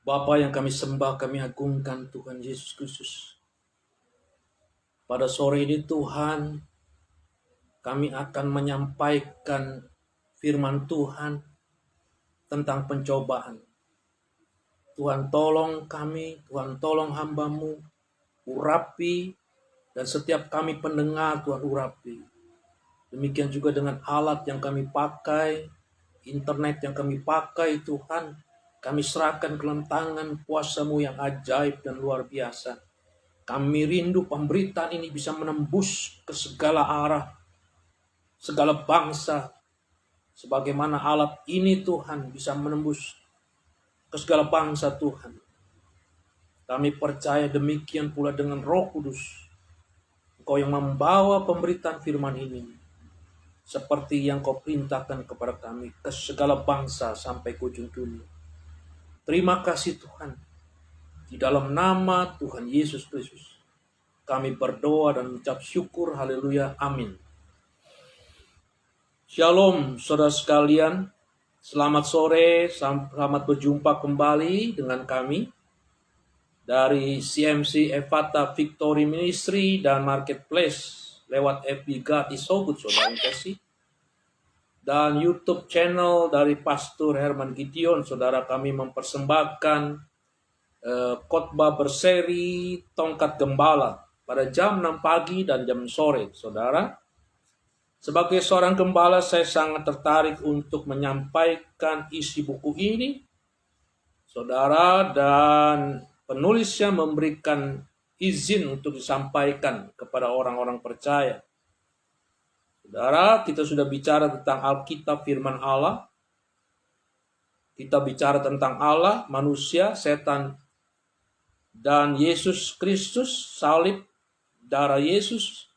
Bapa yang kami sembah, kami agungkan Tuhan Yesus Kristus. Pada sore ini Tuhan, kami akan menyampaikan firman Tuhan tentang pencobaan. Tuhan tolong kami, Tuhan tolong hamba-Mu, urapi, dan setiap kami pendengar Tuhan urapi. Demikian juga dengan alat yang kami pakai, internet yang kami pakai Tuhan, kami serahkan ke dalam tangan kuasa-Mu yang ajaib dan luar biasa. Kami rindu pemberitaan ini bisa menembus ke segala arah, segala bangsa. Sebagaimana alat ini Tuhan bisa menembus ke segala bangsa Tuhan. Kami percaya demikian pula dengan Roh Kudus. Engkau yang membawa pemberitaan firman ini. Seperti yang Kau perintahkan kepada kami ke segala bangsa sampai ke ujung dunia. Terima kasih Tuhan. Di dalam nama Tuhan Yesus Kristus, kami berdoa dan mengucap syukur. Haleluya. Amin. Shalom saudara sekalian. Selamat sore. Selamat berjumpa kembali dengan kami dari CMC Ephata Victory Ministry dan Marketplace lewat FB God is so good, saudara yang kasih. Dan YouTube channel dari Pastor Herman Gideon, saudara, kami mempersembahkan khotbah berseri Tongkat Gembala pada jam 6 pagi dan jam sore, saudara. Sebagai seorang gembala, saya sangat tertarik untuk menyampaikan isi buku ini, saudara, dan penulisnya memberikan izin untuk disampaikan kepada orang-orang percaya. Saudara, kita sudah bicara tentang Alkitab firman Allah. Kita bicara tentang Allah, manusia, setan, dan Yesus Kristus, salib, darah Yesus,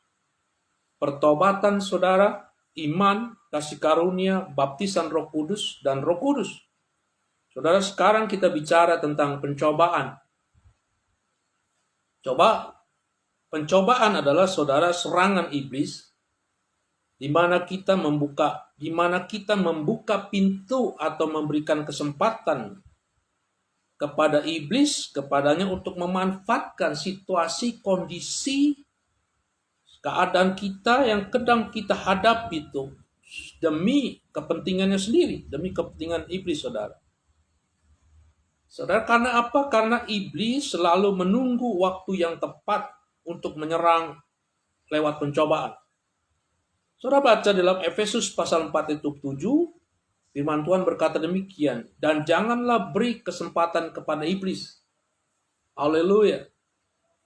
pertobatan saudara, iman, kasih karunia, baptisan Roh Kudus, dan Roh Kudus. Saudara, sekarang kita bicara tentang pencobaan. Pencobaan adalah saudara serangan iblis, di mana kita membuka pintu atau memberikan kesempatan kepada iblis, kepadanya untuk memanfaatkan situasi, kondisi, keadaan kita yang sedang kita hadapi itu demi kepentingannya sendiri, demi kepentingan iblis, saudara. Saudara, karena apa? Karena iblis selalu menunggu waktu yang tepat untuk menyerang lewat pencobaan. Saudara baca dalam Efesus pasal 4 ayat 7, firman Tuhan berkata demikian, dan janganlah beri kesempatan kepada iblis. Haleluya.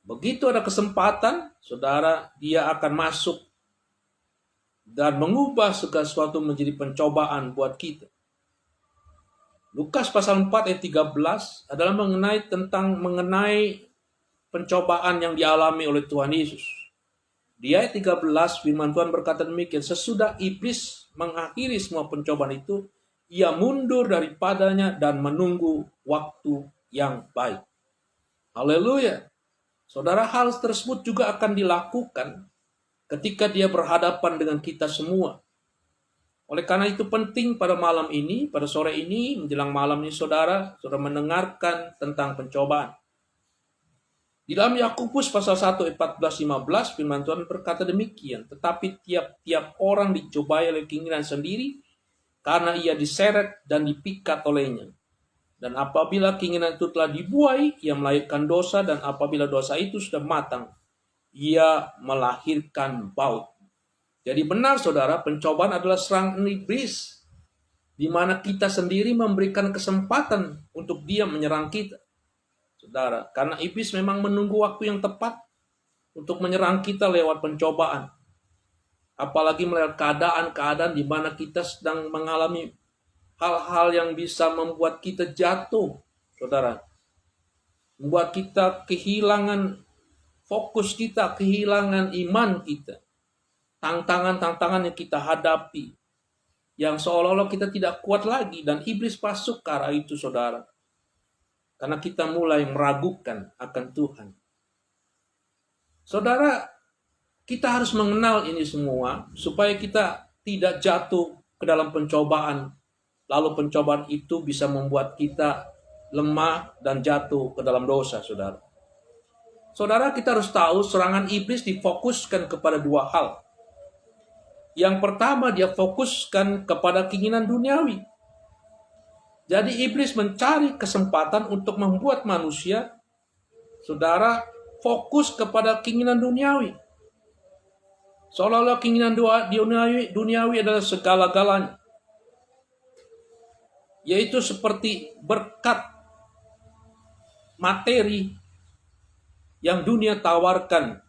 Begitu ada kesempatan, saudara, dia akan masuk dan mengubah segala sesuatu menjadi pencobaan buat kita. Lukas pasal 4 ayat 13 adalah mengenai pencobaan yang dialami oleh Tuhan Yesus. Di ayat 13 firman Tuhan berkata demikian, sesudah iblis mengakhiri semua pencobaan itu, ia mundur daripadanya dan menunggu waktu yang baik. Haleluya. Saudara, hal tersebut juga akan dilakukan ketika dia berhadapan dengan kita semua. Oleh karena itu penting pada malam ini, pada sore ini, menjelang malam ini saudara mendengarkan tentang pencobaan. Di dalam Yakobus pasal 1 ayat 14-15 firman Tuhan berkata demikian, tetapi tiap-tiap orang dicobai oleh keinginan sendiri karena ia diseret dan dipikat olehnya. Dan apabila keinginan itu telah dibuai, ia melahirkan dosa, dan apabila dosa itu sudah matang, ia melahirkan maut. Jadi benar saudara, pencobaan adalah serangan iblis, di mana kita sendiri memberikan kesempatan untuk dia menyerang kita. Saudara, karena iblis memang menunggu waktu yang tepat untuk menyerang kita lewat pencobaan. Apalagi melihat keadaan-keadaan di mana kita sedang mengalami hal-hal yang bisa membuat kita jatuh, saudara. Membuat kita kehilangan fokus kita, kehilangan iman kita. Tantangan-tantangan yang kita hadapi, yang seolah-olah kita tidak kuat lagi, dan iblis masuk ke arah itu, saudara. Karena kita mulai meragukan akan Tuhan. Saudara, kita harus mengenal ini semua supaya kita tidak jatuh ke dalam pencobaan. Lalu pencobaan itu bisa membuat kita lemah, dan jatuh ke dalam dosa, saudara. Saudara, kita harus tahu serangan iblis difokuskan kepada dua hal. Yang pertama, dia fokuskan kepada keinginan duniawi. Jadi iblis mencari kesempatan untuk membuat manusia, saudara, fokus kepada keinginan duniawi. Seolah-olah keinginan duniawi adalah segala-galanya. Yaitu seperti berkat materi yang dunia tawarkan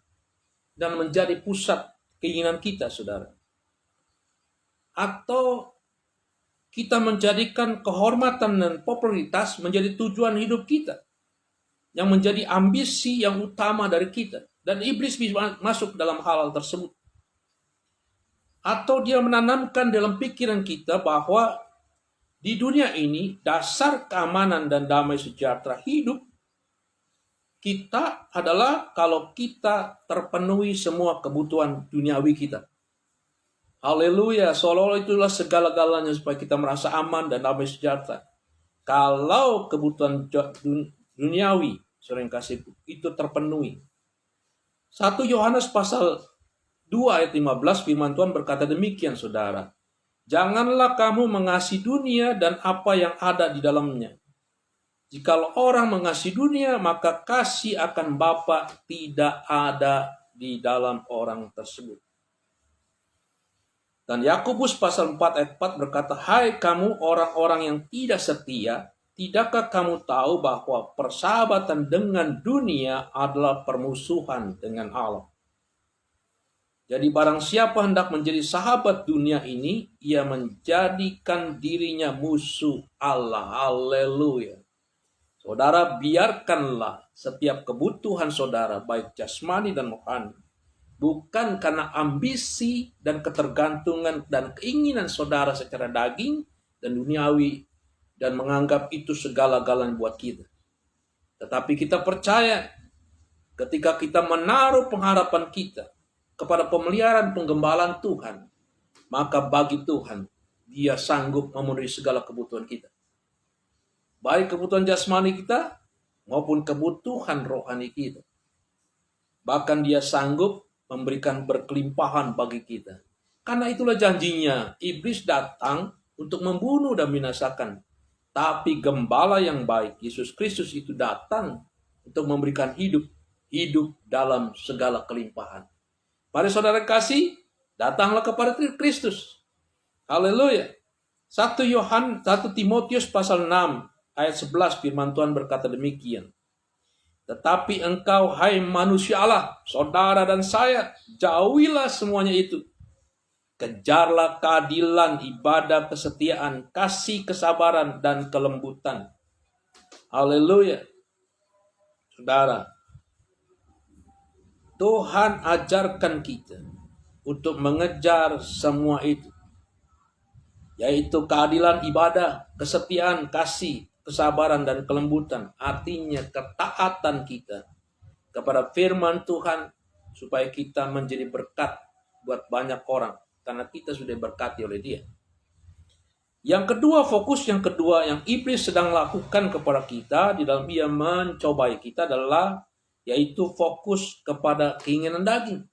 dan menjadi pusat keinginan kita, saudara. Atau kita menjadikan kehormatan dan popularitas menjadi tujuan hidup kita, yang menjadi ambisi yang utama dari kita. Dan iblis bisa masuk dalam hal tersebut. Atau dia menanamkan dalam pikiran kita bahwa di dunia ini dasar keamanan dan damai sejahtera hidup kita adalah kalau kita terpenuhi semua kebutuhan duniawi kita. Haleluya, seolah-olah itulah segala-galanya supaya kita merasa aman dan damai sejahtera. Kalau kebutuhan duniawi, saudara yang kasih, itu terpenuhi. 1 Yohanes pasal 2 ayat 15, firman Tuhan berkata demikian, saudara. Janganlah kamu mengasihi dunia dan apa yang ada di dalamnya. Jikalau orang mengasihi dunia, maka kasih akan Bapa tidak ada di dalam orang tersebut. Dan Yakobus pasal 4 ayat 4 berkata, hai kamu orang-orang yang tidak setia, tidakkah kamu tahu bahwa persahabatan dengan dunia adalah permusuhan dengan Allah? Jadi barang siapa hendak menjadi sahabat dunia ini, ia menjadikan dirinya musuh Allah. Haleluya. Saudara, biarkanlah setiap kebutuhan saudara, baik jasmani dan rohani, bukan karena ambisi dan ketergantungan dan keinginan saudara secara daging dan duniawi dan menganggap itu segala-galanya buat kita. Tetapi kita percaya ketika kita menaruh pengharapan kita kepada pemeliharaan penggembalaan Tuhan, maka bagi Tuhan Dia sanggup memenuhi segala kebutuhan kita. Baik kebutuhan jasmani kita maupun kebutuhan rohani kita. Bahkan Dia sanggup memberikan berkelimpahan bagi kita. Karena itulah janjinya, iblis datang untuk membunuh dan binasakan. Tapi gembala yang baik, Yesus Kristus itu datang untuk memberikan hidup dalam segala kelimpahan. Mari saudara kasih, datanglah kepada Kristus. Haleluya. 1 Timotius pasal 6 ayat 11 firman Tuhan berkata demikian. Tetapi engkau, hai manusia Allah, saudara dan saya, jauhilah semuanya itu. Kejarlah keadilan, ibadah, kesetiaan, kasih, kesabaran, dan kelembutan. Haleluya. Saudara, Tuhan ajarkan kita untuk mengejar semua itu. Yaitu keadilan, ibadah, kesetiaan, kasih, kesabaran, dan kelembutan. Artinya ketaatan kita kepada firman Tuhan supaya kita menjadi berkat buat banyak orang. Karena kita sudah berkati oleh Dia. Yang kedua, fokus yang kedua yang iblis sedang lakukan kepada kita di dalam ia mencobai kita adalah yaitu fokus kepada keinginan daging.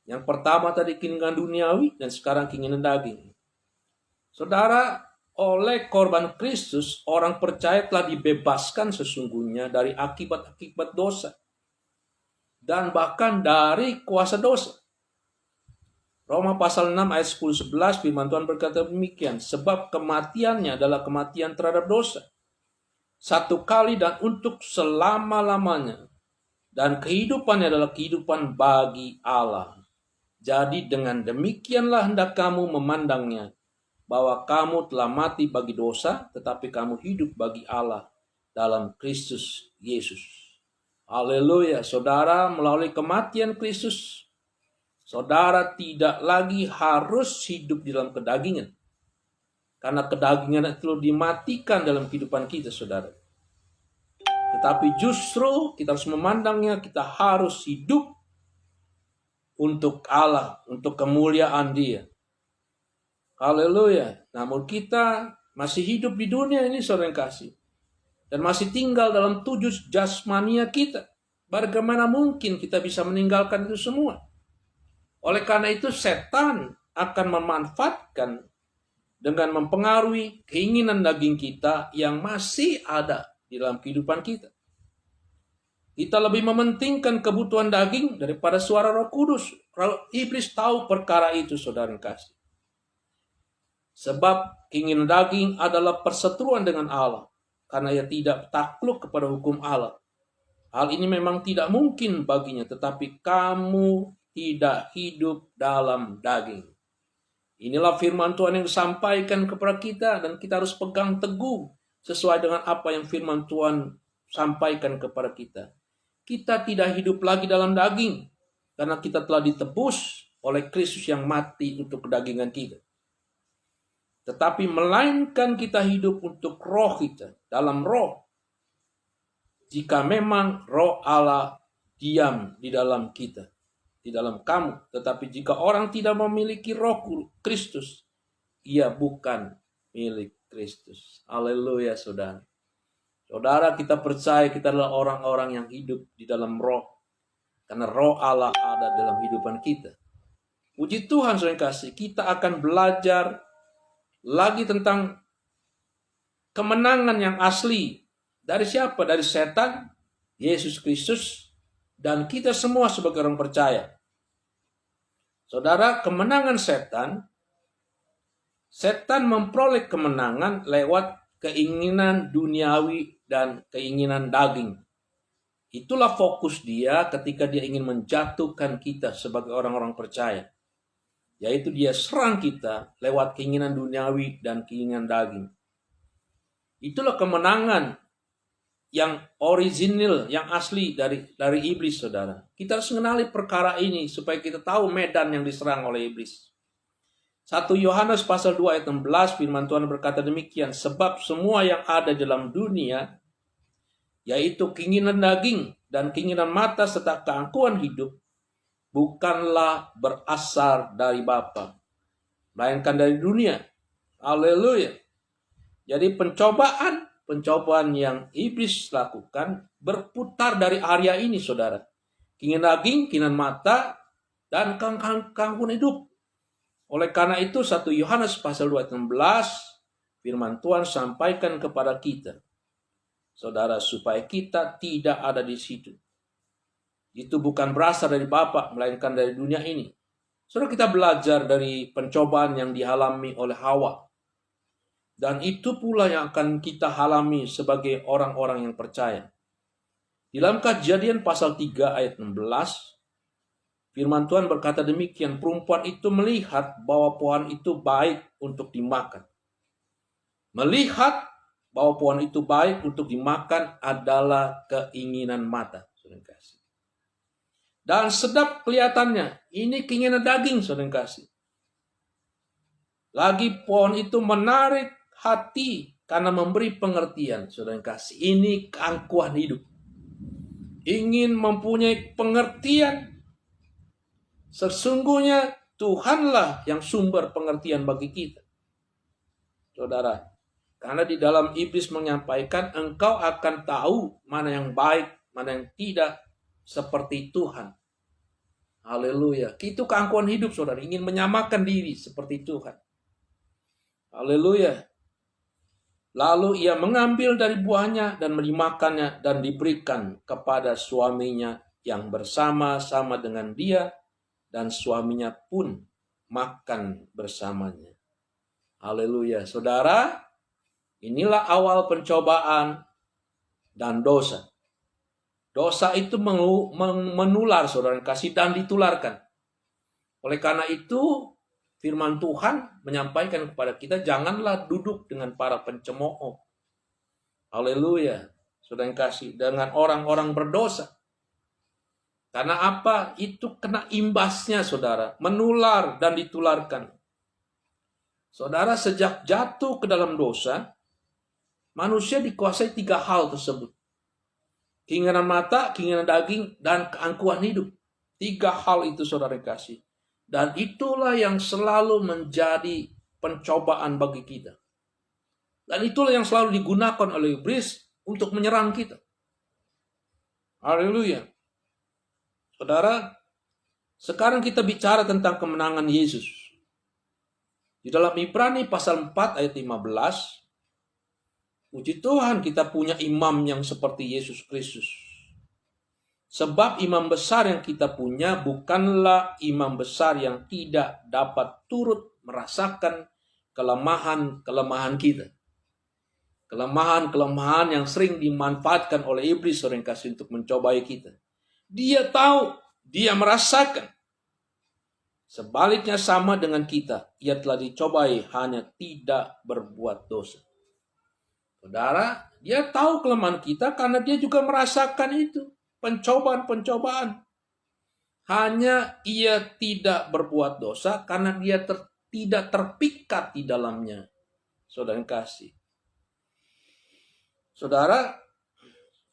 Yang pertama tadi keinginan duniawi dan sekarang keinginan daging. Saudara, oleh korban Kristus, orang percaya telah dibebaskan sesungguhnya dari akibat-akibat dosa. Dan bahkan dari kuasa dosa. Roma pasal 6 ayat 10-11 firman Tuhan berkata demikian. Sebab kematiannya adalah kematian terhadap dosa. Satu kali dan untuk selama-lamanya. Dan kehidupannya adalah kehidupan bagi Allah. Jadi dengan demikianlah hendak kamu memandangnya. Bahwa kamu telah mati bagi dosa, tetapi kamu hidup bagi Allah dalam Kristus Yesus. Haleluya, saudara, melalui kematian Kristus, saudara tidak lagi harus hidup di dalam kedagingan. Karena kedagingan itu dimatikan dalam kehidupan kita, saudara. Tetapi justru kita harus memandangnya, kita harus hidup untuk Allah, untuk kemuliaan Dia. Haleluya. Namun kita masih hidup di dunia ini, saudara yang kasih. dan masih tinggal dalam tujuh jasmania kita. Bagaimana mungkin kita bisa meninggalkan itu semua? Oleh karena itu setan akan memanfaatkan dengan mempengaruhi keinginan daging kita yang masih ada di dalam kehidupan kita. Kita lebih mementingkan kebutuhan daging daripada suara Roh Kudus. Kalau iblis tahu perkara itu, saudara kasih. Sebab keinginan daging adalah perseteruan dengan Allah, karena ia tidak takluk kepada hukum Allah. Hal ini memang tidak mungkin baginya, tetapi kamu tidak hidup dalam daging. Inilah firman Tuhan yang disampaikan kepada kita, dan kita harus pegang teguh sesuai dengan apa yang firman Tuhan sampaikan kepada kita. Kita tidak hidup lagi dalam daging, karena kita telah ditebus oleh Kristus yang mati untuk kedagingan kita. Tetapi melainkan kita hidup untuk roh kita, dalam roh. Jika memang roh Allah diam di dalam kita, di dalam kamu. Tetapi jika orang tidak memiliki roh Kristus, ia bukan milik Kristus. Haleluya, saudara. Saudara, kita percaya kita adalah orang-orang yang hidup di dalam roh. Karena roh Allah ada dalam kehidupan kita. Puji Tuhan, saudara kasih, kita akan belajar lagi tentang kemenangan yang asli. Dari siapa? Dari setan, Yesus Kristus, dan kita semua sebagai orang percaya. Saudara, kemenangan setan memperoleh kemenangan lewat keinginan duniawi dan keinginan daging. Itulah fokus dia ketika dia ingin menjatuhkan kita sebagai orang-orang percaya. Yaitu dia serang kita lewat keinginan duniawi dan keinginan daging. Itulah kemenangan yang original, yang asli dari iblis, saudara. Kita harus mengenali perkara ini supaya kita tahu medan yang diserang oleh iblis. 1 Yohanes pasal 2 ayat 16, firman Tuhan berkata demikian, sebab semua yang ada dalam dunia, yaitu keinginan daging dan keinginan mata serta keangkuhan hidup, bukanlah berasal dari Bapa, melainkan dari dunia. Haleluya. Jadi pencobaan yang iblis lakukan berputar dari area ini, saudara. Keinginan daging, keinginan mata, dan keangkuhan hidup. Oleh karena itu 1 Yohanes pasal 2 ayat 16, firman Tuhan sampaikan kepada kita, saudara, supaya kita tidak ada di situ. Itu bukan berasal dari Bapa, melainkan dari dunia ini. Saudara, kita belajar dari pencobaan yang dialami oleh Hawa. Dan itu pula yang akan kita alami sebagai orang-orang yang percaya. Di dalam Kejadian pasal 3 ayat 16, firman Tuhan berkata demikian, perempuan itu melihat bahwa pohon itu baik untuk dimakan. Melihat bahwa pohon itu baik untuk dimakan adalah keinginan mata. Saudara kasih. Dan sedap kelihatannya, ini keinginan daging, saudara kasih. Lagi pohon itu menarik hati karena memberi pengertian, saudara kasih. Ini keangkuhan hidup. Ingin mempunyai pengertian. Sesungguhnya Tuhanlah yang sumber pengertian bagi kita. Saudara, karena di dalam iblis menyampaikan engkau akan tahu mana yang baik, mana yang tidak, seperti Tuhan. Haleluya. Itu keangkuhan hidup, saudara. Ingin menyamakan diri seperti Tuhan. Haleluya. Lalu ia mengambil dari buahnya dan dimakannya dan diberikan kepada suaminya yang bersama-sama dengan dia, dan suaminya pun makan bersamanya. Haleluya. Saudara, inilah awal pencobaan dan dosa. Dosa itu menular, saudara kasih, dan ditularkan. Oleh karena itu, firman Tuhan menyampaikan kepada kita, janganlah duduk dengan para pencemooh. Haleluya. Saudara kasih, dengan orang-orang berdosa. Karena apa? Itu kena imbasnya, saudara. Menular dan ditularkan. Saudara, sejak jatuh ke dalam dosa, manusia dikuasai 3 hal tersebut. Keinginan mata, keinginan daging, dan keangkuhan hidup. 3 hal itu, saudara kasih. Dan itulah yang selalu menjadi pencobaan bagi kita. Dan itulah yang selalu digunakan oleh iblis untuk menyerang kita. Haleluya. Saudara, sekarang kita bicara tentang kemenangan Yesus. Di dalam Ibrani pasal 4 ayat 15, puji Tuhan kita punya imam yang seperti Yesus Kristus. Sebab imam besar yang kita punya bukanlah imam besar yang tidak dapat turut merasakan kelemahan-kelemahan kita. Kelemahan-kelemahan yang sering dimanfaatkan oleh iblis seringkali untuk mencobai kita. Dia tahu, dia merasakan. Sebaliknya sama dengan kita, ia telah dicobai hanya tidak berbuat dosa. Saudara, dia tahu kelemahan kita karena dia juga merasakan itu. Pencobaan-pencobaan. Hanya ia tidak berbuat dosa karena dia tidak terpikat di dalamnya. Saudara yang kasih. Saudara,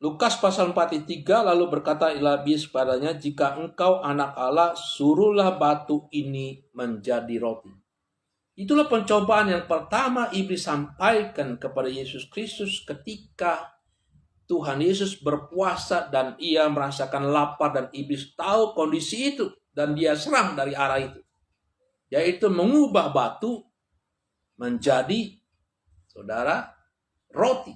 Lukas pasal 43 lalu berkata Iblis padanya, jika engkau anak Allah, suruhlah batu ini menjadi roti. Itulah pencobaan yang pertama iblis sampaikan kepada Yesus Kristus ketika Tuhan Yesus berpuasa dan ia merasakan lapar dan iblis tahu kondisi itu dan dia serang dari arah itu. Yaitu mengubah batu menjadi, saudara, roti.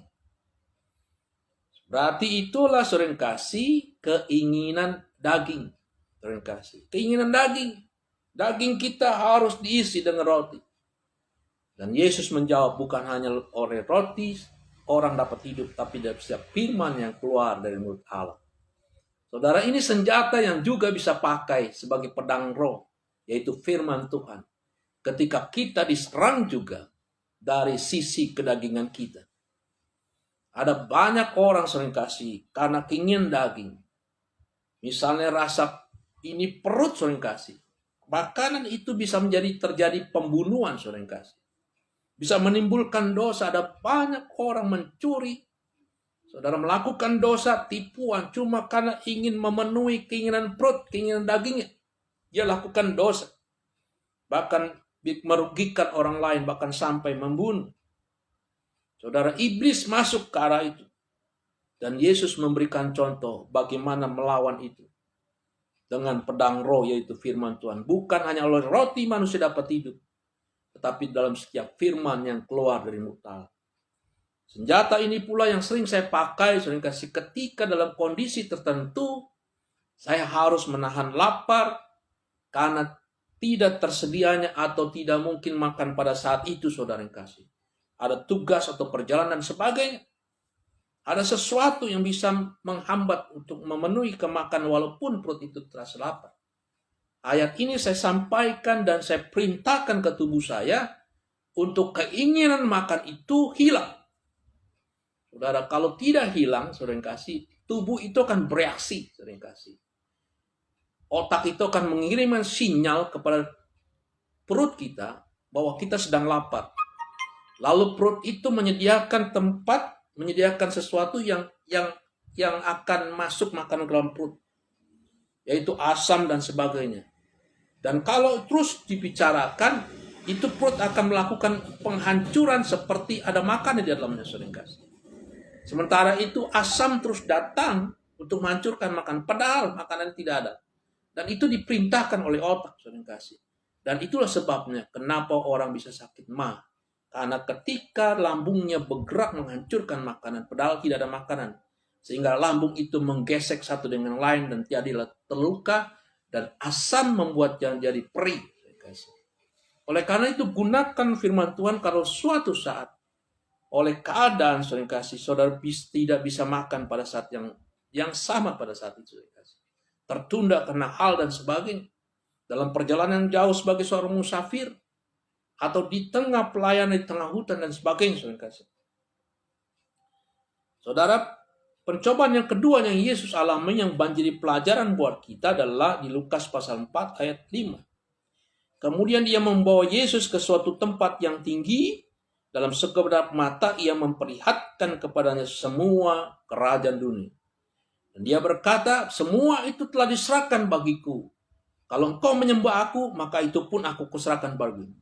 Berarti itulah seringkali keinginan daging. Seringkali keinginan daging. Daging kita harus diisi dengan roti. Dan Yesus menjawab, bukan hanya oleh roti orang dapat hidup, tapi dari setiap firman yang keluar dari mulut Allah. Saudara, ini senjata yang juga bisa pakai sebagai pedang roh, yaitu firman Tuhan. Ketika kita diserang juga dari sisi kedagingan kita. Ada banyak orang seringkali karena keinginan daging. Misalnya rasa ini perut seringkali. Makanan itu bisa terjadi pembunuhan seringkali. Bisa menimbulkan dosa. Ada banyak orang mencuri. Saudara melakukan dosa, tipuan. Cuma karena ingin memenuhi keinginan perut, keinginan dagingnya. Dia lakukan dosa. Bahkan merugikan orang lain. Bahkan sampai membunuh. Saudara, iblis masuk ke arah itu. Dan Yesus memberikan contoh bagaimana melawan itu. Dengan pedang roh yaitu firman Tuhan. Bukan hanya oleh roti manusia dapat hidup. Tetapi dalam setiap firman yang keluar dari mulut Allah. Senjata ini pula yang sering saya pakai, sering kasih ketika dalam kondisi tertentu, saya harus menahan lapar, karena tidak tersedianya atau tidak mungkin makan pada saat itu, saudara yang kasih. Ada tugas atau perjalanan dan sebagainya. Ada sesuatu yang bisa menghambat untuk memenuhi kemakan walaupun perut itu terasa lapar. Ayat ini saya sampaikan dan saya perintahkan ke tubuh saya untuk keinginan makan itu hilang. Saudara, kalau tidak hilang, saudara kasih, tubuh itu akan bereaksi, saudara kasih. Otak itu akan mengirimkan sinyal kepada perut kita bahwa kita sedang lapar. Lalu perut itu menyediakan tempat, menyediakan sesuatu yang akan masuk makanan ke dalam perut, yaitu asam dan sebagainya. Dan kalau terus dibicarakan, itu perut akan melakukan penghancuran seperti ada makanan di dalamnya, saudara. Sementara itu asam terus datang untuk menghancurkan makanan, padahal makanan tidak ada. Dan itu diperintahkan oleh otak, saudara. Dan itulah sebabnya kenapa orang bisa sakit ma. Karena ketika lambungnya bergerak menghancurkan makanan, padahal tidak ada makanan. Sehingga lambung itu menggesek satu dengan lain dan tiada terluka. Dan asam membuat jangan jadi perih. Oleh karena itu gunakan firman Tuhan kalau suatu saat oleh keadaan saudara tidak bisa makan pada saat yang sama pada saat itu. Tertunda karena hal dan sebagainya. Dalam perjalanan jauh sebagai seorang musafir. Atau di tengah pelayanan di tengah hutan dan sebagainya. Saudara, pencobaan yang kedua yang Yesus alami yang menjadi pelajaran buat kita adalah di Lukas pasal 4 ayat 5. Kemudian dia membawa Yesus ke suatu tempat yang tinggi. Dalam sekedap mata ia memperlihatkan kepadanya semua kerajaan dunia. Dan dia berkata, semua itu telah diserahkan bagiku. Kalau engkau menyembah aku, maka itu pun aku kuserahkan bagimu.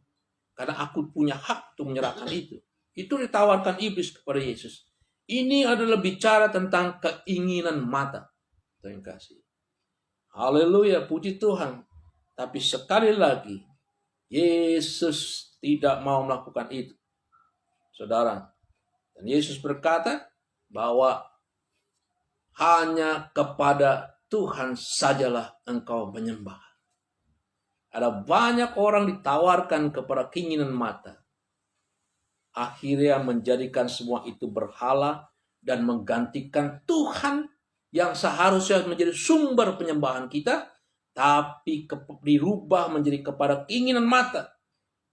Karena aku punya hak untuk menyerahkan itu. Itu ditawarkan iblis kepada Yesus. Ini adalah bicara tentang keinginan mata. Terima kasih. Haleluya, puji Tuhan. Tapi sekali lagi, Yesus tidak mau melakukan itu, saudara. Dan Yesus berkata bahwa hanya kepada Tuhan sajalah engkau menyembah. Ada banyak orang ditawarkan kepada keinginan mata. Akhirnya menjadikan semua itu berhala dan menggantikan Tuhan yang seharusnya menjadi sumber penyembahan kita, tapi dirubah menjadi kepada keinginan mata,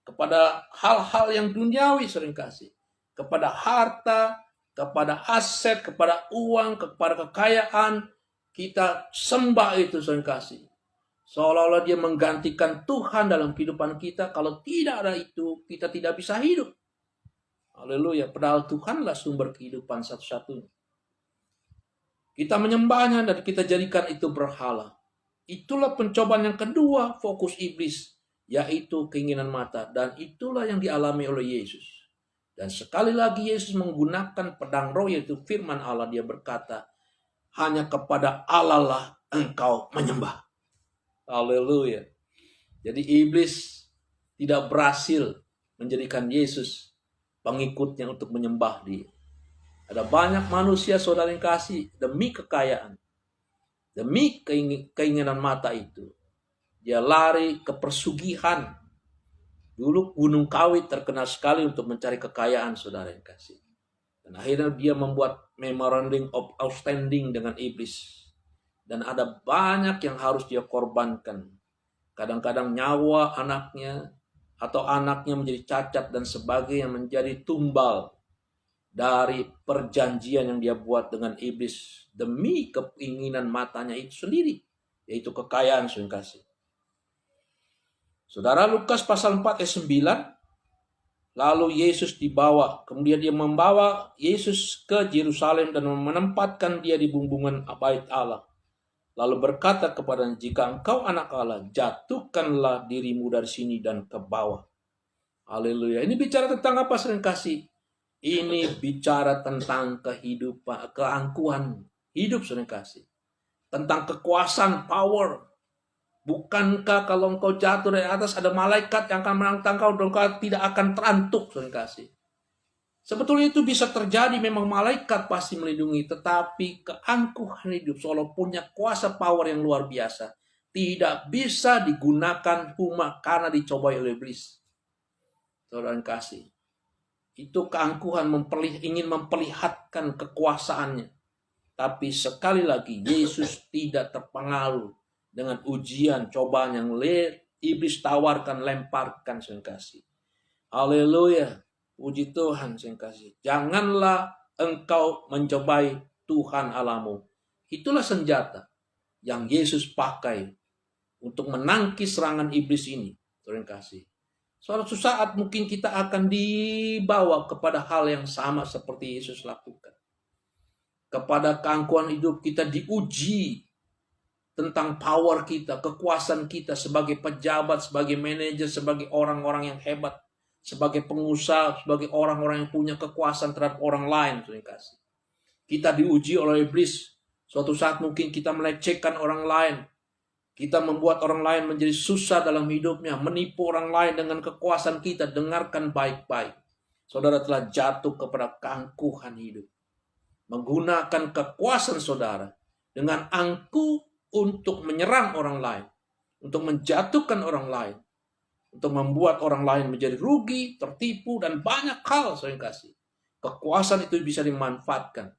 kepada hal-hal yang duniawi seringkali, kepada harta, kepada aset, kepada uang, kepada kekayaan. Kita sembah itu seringkali, seolah-olah dia menggantikan Tuhan dalam kehidupan kita. Kalau tidak ada itu, kita tidak bisa hidup. Haleluya. Padahal Tuhanlah sumber kehidupan satu-satunya. Kita menyembahnya dan kita jadikan itu berhala. Itulah pencobaan yang kedua, fokus iblis, yaitu keinginan mata. Dan itulah yang dialami oleh Yesus. Dan sekali lagi Yesus menggunakan pedang roh, yaitu firman Allah. Dia berkata, hanya kepada Allah lah engkau menyembah. Haleluya. Jadi iblis tidak berhasil menjadikan Yesus pengikutnya untuk menyembah dia. Ada banyak manusia, saudara yang kasih, demi kekayaan, demi keinginan mata itu, dia lari ke persugihan. Dulu Gunung Kawi terkenal sekali untuk mencari kekayaan, saudara yang kasih. Dan akhirnya dia membuat memorandum of understanding dengan iblis. Dan ada banyak yang harus dia korbankan. Kadang-kadang nyawa anaknya, atau anaknya menjadi cacat dan sebagainya, menjadi tumbal dari perjanjian yang dia buat dengan iblis demi keinginan matanya itu sendiri, yaitu kekayaan, saudara kasih. Saudara, Lukas pasal 4 ayat 9, lalu Yesus dibawa, kemudian dia membawa Yesus ke Yerusalem dan menempatkan dia di bumbungan bait Allah. Lalu berkata kepadanya, jika engkau anak Allah, jatuhkanlah dirimu dari sini dan ke bawah. Haleluya. Ini bicara tentang apa, saudara kasih? Ini bicara tentang kehidupan, keangkuhan hidup, saudara kasih. Tentang kekuasaan, power. Bukankah kalau engkau jatuh dari atas, ada malaikat yang akan menantang kau dan kau tidak akan terantuk, saudara kasih. Sebetulnya itu bisa terjadi, memang malaikat pasti melindungi, tetapi keangkuhan hidup, seolah punya kuasa power yang luar biasa, tidak bisa digunakan cuma karena dicobai oleh iblis. Saudara kasih. Itu keangkuhan ingin memperlihatkan kekuasaannya. Tapi sekali lagi Yesus tidak terpengaruh dengan ujian, cobaan yang iblis tawarkan, lemparkan, saudara kasih. Haleluya. Puji Tuhan, saudara kasih. Janganlah engkau mencobai Tuhan Allahmu. Itulah senjata yang Yesus pakai untuk menangkis serangan iblis ini, saudara kasih. Suatu saat mungkin kita akan dibawa kepada hal yang sama seperti Yesus lakukan. Kepada keangkuhan hidup kita diuji tentang power kita, kekuasaan kita sebagai pejabat, sebagai manajer, sebagai orang-orang yang hebat, sebagai pengusaha, sebagai orang-orang yang punya kekuasaan terhadap orang lain. Kita diuji oleh iblis. Suatu saat mungkin kita melecehkan orang lain. Kita membuat orang lain menjadi susah dalam hidupnya, menipu orang lain dengan kekuasaan kita. Dengarkan baik-baik. Saudara telah jatuh kepada keangkuhan hidup. Menggunakan kekuasaan saudara dengan angkuh untuk menyerang orang lain, untuk menjatuhkan orang lain, untuk membuat orang lain menjadi rugi, tertipu, dan banyak hal, saudara kasih. Kekuasaan itu bisa dimanfaatkan,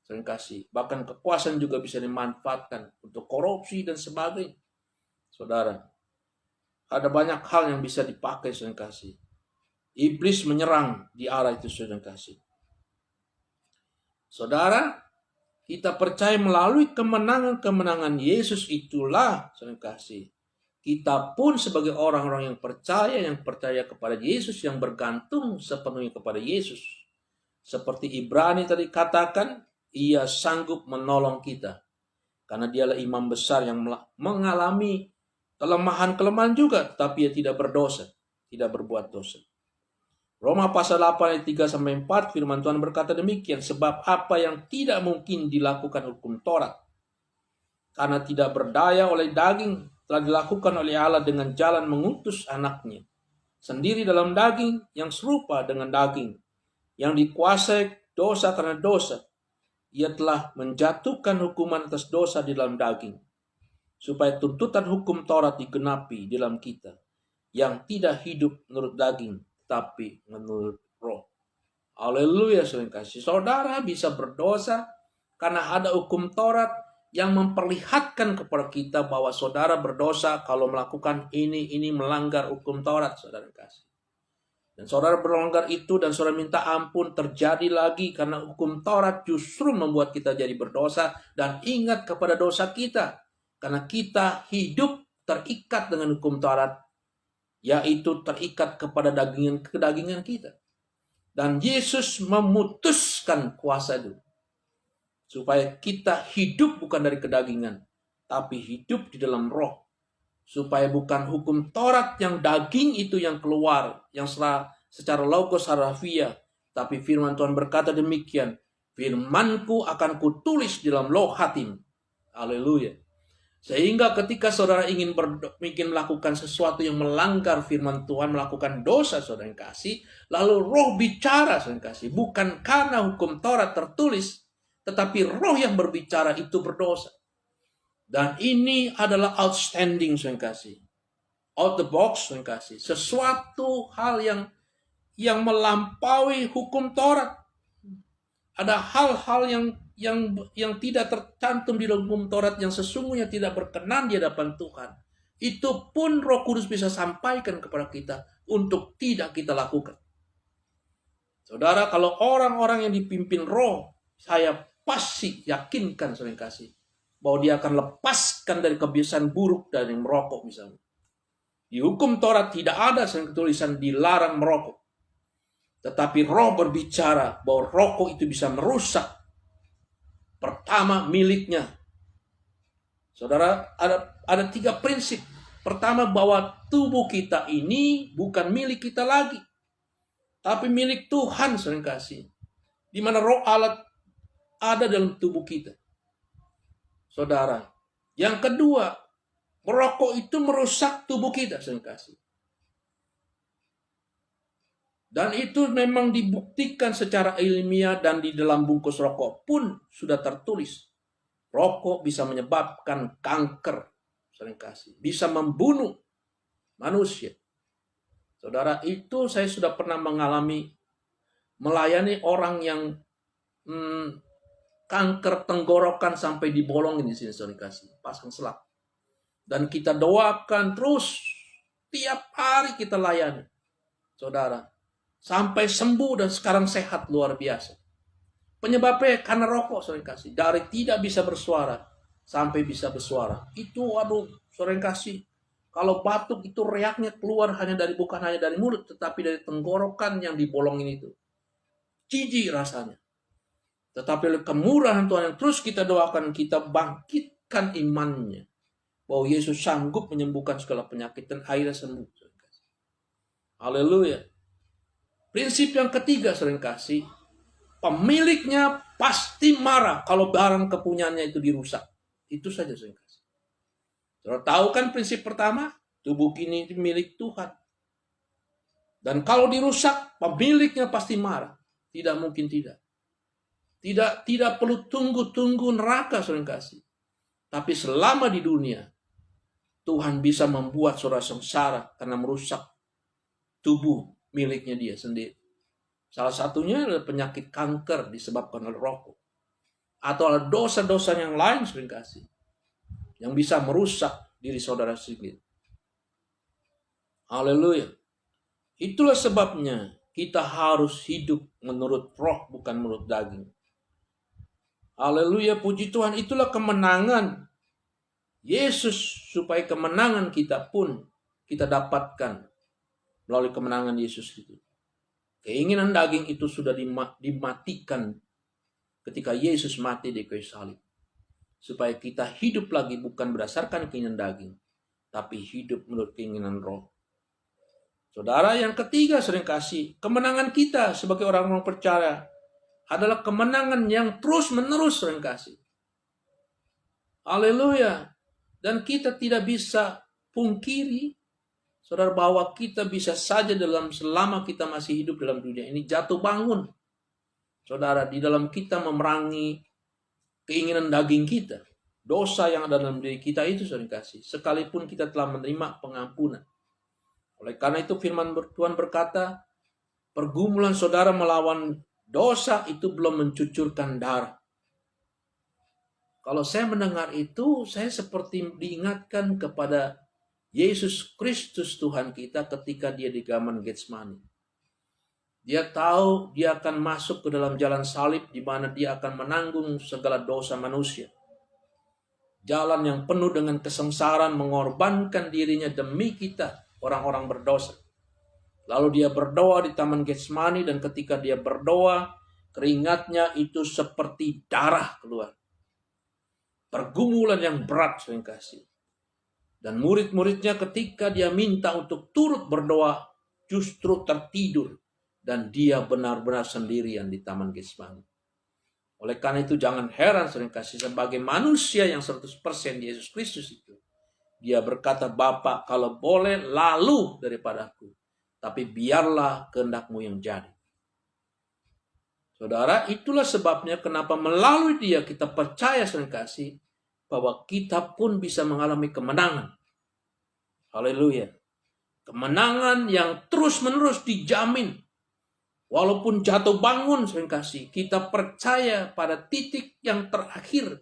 saudara kasih. Bahkan kekuasaan juga bisa dimanfaatkan untuk korupsi dan sebagainya. Saudara, ada banyak hal yang bisa dipakai, saudara kasih. Iblis menyerang di arah itu, saudara kasih. Saudara, kita percaya melalui kemenangan-kemenangan Yesus itulah, saudara kasih, kita pun sebagai orang-orang yang percaya kepada Yesus, yang bergantung sepenuhnya kepada Yesus. Seperti Ibrani tadi katakan, ia sanggup menolong kita. Karena dialah imam besar yang mengalami kelemahan-kelemahan juga, tapi ia tidak berdosa, tidak berbuat dosa. Roma pasal 8 ayat 3 sampai 4 firman Tuhan berkata demikian, sebab apa yang tidak mungkin dilakukan hukum Taurat karena tidak berdaya oleh daging telah dilakukan oleh Allah dengan jalan mengutus anaknya sendiri dalam daging yang serupa dengan daging yang dikuasai dosa karena dosa. Ia telah menjatuhkan hukuman atas dosa di dalam daging supaya tuntutan hukum Taurat digenapi di dalam kita yang tidak hidup menurut daging tapi menurut roh. Haleluya, saudara kasih. Saudara bisa berdosa karena ada hukum Taurat yang memperlihatkan kepada kita bahwa saudara berdosa kalau melakukan ini melanggar hukum Taurat, saudara kasih. Dan saudara berlanggar itu dan saudara minta ampun, terjadi lagi karena hukum Taurat justru membuat kita jadi berdosa. Dan ingat kepada dosa kita, karena kita hidup terikat dengan hukum Taurat, yaitu terikat kepada kedagingan kita. Dan Yesus memutuskan kuasa itu supaya kita hidup bukan dari kedagingan, tapi hidup di dalam roh. Supaya bukan hukum Taurat yang daging itu yang keluar, yang secara logos harafiah, tapi firman Tuhan berkata demikian, firmanku akan kutulis di dalam loh hatim. Haleluya. Sehingga ketika saudara ingin melakukan sesuatu yang melanggar firman Tuhan, melakukan dosa, saudara yang kasih, lalu roh bicara, saudara yang kasih, bukan karena hukum Taurat tertulis, tetapi roh yang berbicara itu berdosa. Dan ini adalah outstanding, saudara yang kasih. Out the box, saudara yang kasih. Sesuatu hal yang melampaui hukum Taurat. Ada hal-hal yang tidak tercantum di dalam hukum Taurat yang sesungguhnya tidak berkenan di hadapan Tuhan. Itu pun Roh Kudus bisa sampaikan kepada kita untuk tidak kita lakukan. Saudara, kalau orang-orang yang dipimpin roh, saya pasti yakinkan, saudara kasih, bahwa dia akan lepaskan dari kebiasaan buruk dan yang merokok misalnya. Di hukum Taurat tidak ada tulisan dilarang merokok. Tetapi roh berbicara bahwa rokok itu bisa merusak. Pertama, miliknya. Saudara, ada 3 prinsip. Pertama, bahwa tubuh kita ini bukan milik kita lagi, tapi milik Tuhan, saudara kasih. Di mana roh Allah ada dalam tubuh kita. Saudara, yang kedua, merokok itu merusak tubuh kita, saudara kasih. Dan itu memang dibuktikan secara ilmiah dan di dalam bungkus rokok pun sudah tertulis. Rokok bisa menyebabkan kanker, saudara kasih. Bisa membunuh manusia. Saudara, itu saya sudah pernah melayani orang yang kanker tenggorokan sampai dibolongin di sini, saudara kasih. Pasang selap. Dan kita doakan terus. Tiap hari kita layani. Saudara. Sampai sembuh dan sekarang sehat luar biasa. Penyebabnya karena rokok, saudara kasih. Dari tidak bisa bersuara sampai bisa bersuara. Itu saudara kasih. Kalau batuk itu reaknya keluar bukan hanya dari mulut, tetapi dari tenggorokan yang dibolongin itu. Jijik rasanya. Tetapi oleh kemurahan Tuhan yang terus kita doakan, kita bangkitkan imannya. Bahwa Yesus sanggup menyembuhkan segala penyakit dan akhirnya sembuh. Haleluya. Prinsip yang ketiga, sering kasih, pemiliknya pasti marah kalau barang kepunyaannya itu dirusak. Itu saja, sering kasih. Saudara tahu kan prinsip pertama? Tubuh ini milik Tuhan. Dan kalau dirusak, pemiliknya pasti marah. Tidak mungkin tidak. Tidak perlu tunggu neraka, sering kasih. Tapi selama di dunia, Tuhan bisa membuat saudara sengsara karena merusak tubuh miliknya dia sendiri. Salah satunya adalah penyakit kanker disebabkan oleh rokok. Atau ada dosa-dosa yang lain, sering kasih, yang bisa merusak diri saudara sendiri. Haleluya. Itulah sebabnya kita harus hidup menurut roh, bukan menurut daging. Haleluya, puji Tuhan. Itulah kemenangan Yesus, supaya kemenangan kita pun kita dapatkan melalui kemenangan Yesus itu. Keinginan daging itu sudah dimatikan ketika Yesus mati di kayu salib. Supaya kita hidup lagi bukan berdasarkan keinginan daging, tapi hidup menurut keinginan roh. Saudara, yang ketiga seringkali kemenangan kita sebagai orang-orang percaya adalah kemenangan yang terus-menerus seringkali. Haleluya. Dan kita tidak bisa pungkiri, saudara, bahwa kita bisa saja selama kita masih hidup dalam dunia ini jatuh bangun. Saudara, di dalam kita memerangi keinginan daging kita. Dosa yang ada dalam diri kita itu seringkali. Sekalipun kita telah menerima pengampunan. Oleh karena itu firman Tuhan berkata, pergumulan saudara melawan dosa itu belum mencucurkan darah. Kalau saya mendengar itu, saya seperti diingatkan kepada Yesus Kristus Tuhan kita ketika dia di Taman Getsemani. Dia tahu dia akan masuk ke dalam jalan salib di mana dia akan menanggung segala dosa manusia. Jalan yang penuh dengan kesengsaraan, mengorbankan dirinya demi kita, orang-orang berdosa. Lalu dia berdoa di Taman Getsemani, dan ketika dia berdoa, keringatnya itu seperti darah keluar. Pergumulan yang berat seringkali. Dan murid-muridnya ketika dia minta untuk turut berdoa, justru tertidur. Dan dia benar-benar sendirian di Taman Getsemani. Oleh karena itu jangan heran seringkali sebagai manusia yang 100% Yesus Kristus itu. Dia berkata, Bapa, kalau boleh lalu daripadaku. Tapi biarlah kehendakmu yang jadi. Saudara, itulah sebabnya kenapa melalui dia kita percaya seringkali bahwa kita pun bisa mengalami kemenangan. Haleluya. Kemenangan yang terus-menerus dijamin. Walaupun jatuh bangun seringkali, kita percaya pada titik yang terakhir.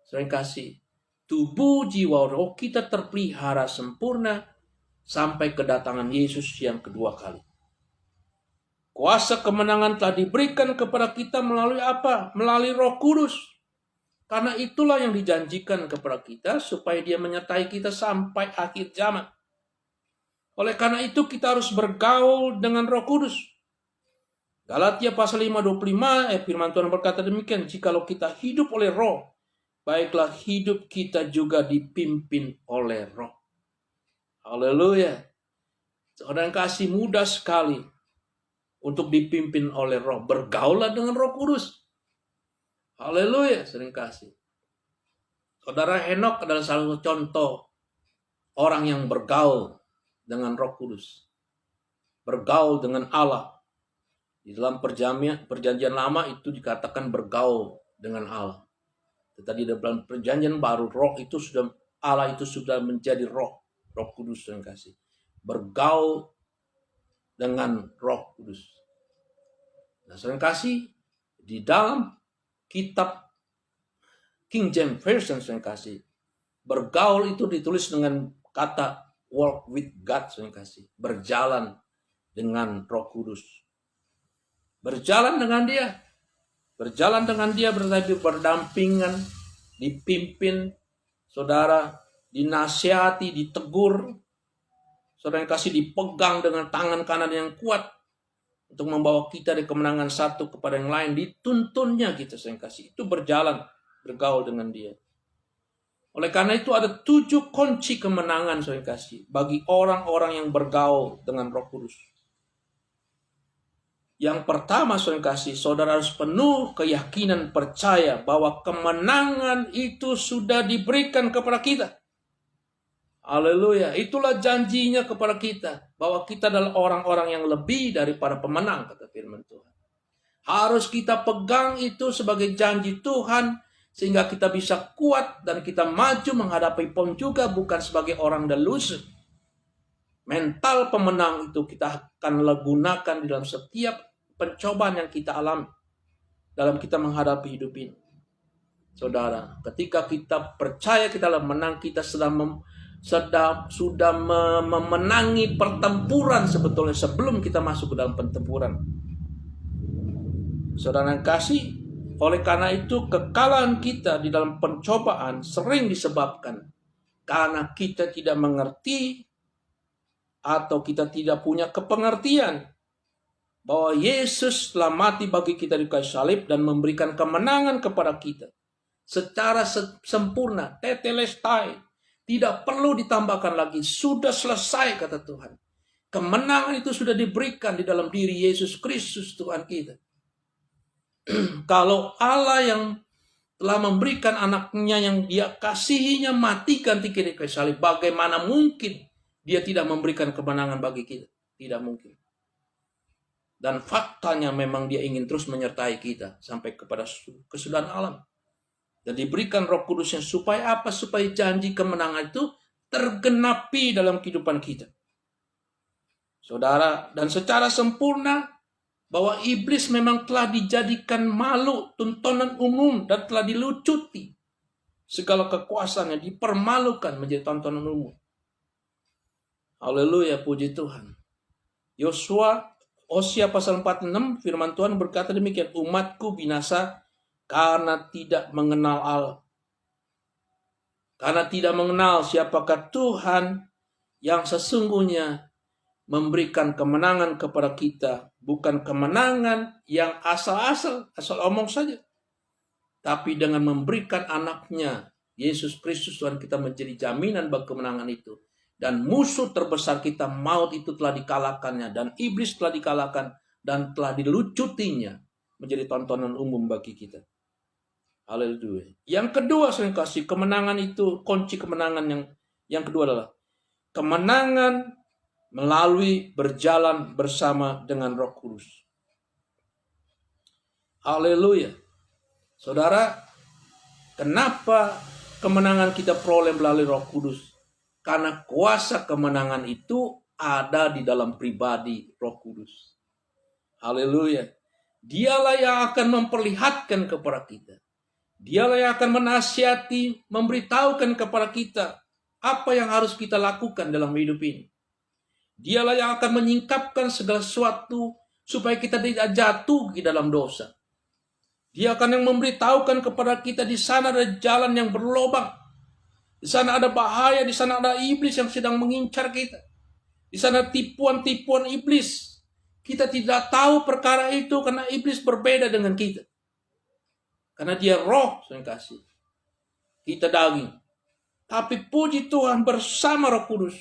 Seringkali tubuh, jiwa, roh kita terpelihara sempurna sampai kedatangan Yesus yang kedua kali. Kuasa kemenangan telah diberikan kepada kita melalui apa? Melalui Roh Kudus. Karena itulah yang dijanjikan kepada kita supaya dia menyertai kita sampai akhir zaman. Oleh karena itu kita harus bergaul dengan Roh Kudus. Galatia pasal 5:25 firman Tuhan berkata demikian, jikalau kita hidup oleh Roh, baiklah hidup kita juga dipimpin oleh Roh. Haleluya. Saudara kasih mudah sekali untuk dipimpin oleh Roh. Bergaulah dengan Roh Kudus. Haleluya, sering kasih. Saudara Henok adalah salah satu contoh orang yang bergaul dengan Roh Kudus. Bergaul dengan Allah. Di dalam perjanjian lama itu dikatakan bergaul dengan Allah. Tetapi dalam perjanjian baru Allah itu sudah menjadi Roh Kudus yang kasih. Bergaul dengan Roh Kudus. Nah, sering kasih di dalam kitab King James Version sering kasih. Bergaul itu ditulis dengan kata walk with God sering kasih. Berjalan dengan Roh Kudus. Berjalan dengan dia. Berjalan dengan dia berarti berdampingan, dipimpin, saudara, dinasihati, ditegur. Saudara yang kasih dipegang dengan tangan kanan yang kuat untuk membawa kita dari kemenangan satu kepada yang lain. Dituntunnya kita yang kasih. Itu berjalan, bergaul dengan dia. Oleh karena itu ada 7 kunci kemenangan yang kasih bagi orang-orang yang bergaul dengan Roh Kudus. Yang pertama, saudara harus penuh keyakinan percaya bahwa kemenangan itu sudah diberikan kepada kita. Haleluya. Itulah janjinya kepada kita. Bahwa kita adalah orang-orang yang lebih daripada pemenang, kata firman Tuhan. Harus kita pegang itu sebagai janji Tuhan. Sehingga kita bisa kuat dan kita maju menghadapi pun juga bukan sebagai orang delusi. Mental pemenang itu kita akan gunakan di dalam setiap pencobaan yang kita alami dalam kita menghadapi hidup ini. Saudara, ketika kita percaya kita adalah menang, kita sudah memenangi pertempuran sebetulnya sebelum kita masuk ke dalam pertempuran. Saudara yang kasih, oleh karena itu kekalahan kita di dalam pencobaan sering disebabkan karena kita tidak mengerti atau kita tidak punya kepengertian bahwa Yesus telah mati bagi kita di kayu salib dan memberikan kemenangan kepada kita secara sempurna, tetelestai, tidak perlu ditambahkan lagi, sudah selesai kata Tuhan. Kemenangan itu sudah diberikan di dalam diri Yesus Kristus Tuhan kita. Kalau Allah yang telah memberikan anaknya yang dia kasihinya mati ganti kiri kayu salib, bagaimana mungkin dia tidak memberikan kemenangan bagi kita? Tidak mungkin. Dan faktanya memang dia ingin terus menyertai kita sampai kepada kesudahan alam. Dan diberikan Roh Kudusnya supaya apa? Supaya janji kemenangan itu tergenapi dalam kehidupan kita. Saudara, dan secara sempurna bahwa iblis memang telah dijadikan malu, tontonan umum, dan telah dilucuti. Segala kekuasaannya dipermalukan menjadi tontonan umum. Haleluya, puji Tuhan. Hosea pasal 46 firman Tuhan berkata demikian, umatku binasa karena tidak mengenal Allah. Karena tidak mengenal siapakah Tuhan yang sesungguhnya memberikan kemenangan kepada kita, bukan kemenangan yang asal omong saja, tapi dengan memberikan anaknya, Yesus Kristus Tuhan kita menjadi jaminan bagi kemenangan itu. Dan musuh terbesar kita, maut itu telah dikalahkannya, dan iblis telah dikalahkan, dan telah dilucutinya menjadi tontonan umum bagi kita. Haleluya. Yang kedua, saya kasih kemenangan itu, kunci kemenangan yang kedua adalah kemenangan melalui berjalan bersama dengan Roh Kudus. Haleluya. Saudara, kenapa kemenangan kita peroleh melalui Roh Kudus? Karena kuasa kemenangan itu ada di dalam pribadi Roh Kudus. Haleluya. Dialah yang akan memperlihatkan kepada kita. Dialah yang akan menasihati, memberitahukan kepada kita apa yang harus kita lakukan dalam hidup ini. Dialah yang akan menyingkapkan segala sesuatu supaya kita tidak jatuh di dalam dosa. Dia akan yang memberitahukan kepada kita di sana ada jalan yang berlobang. Di sana ada bahaya, di sana ada iblis yang sedang mengincar kita. Di sana tipuan-tipuan iblis. Kita tidak tahu perkara itu karena iblis berbeda dengan kita. Karena dia roh, saya kasih. Kita daging. Tapi puji Tuhan bersama Roh Kudus,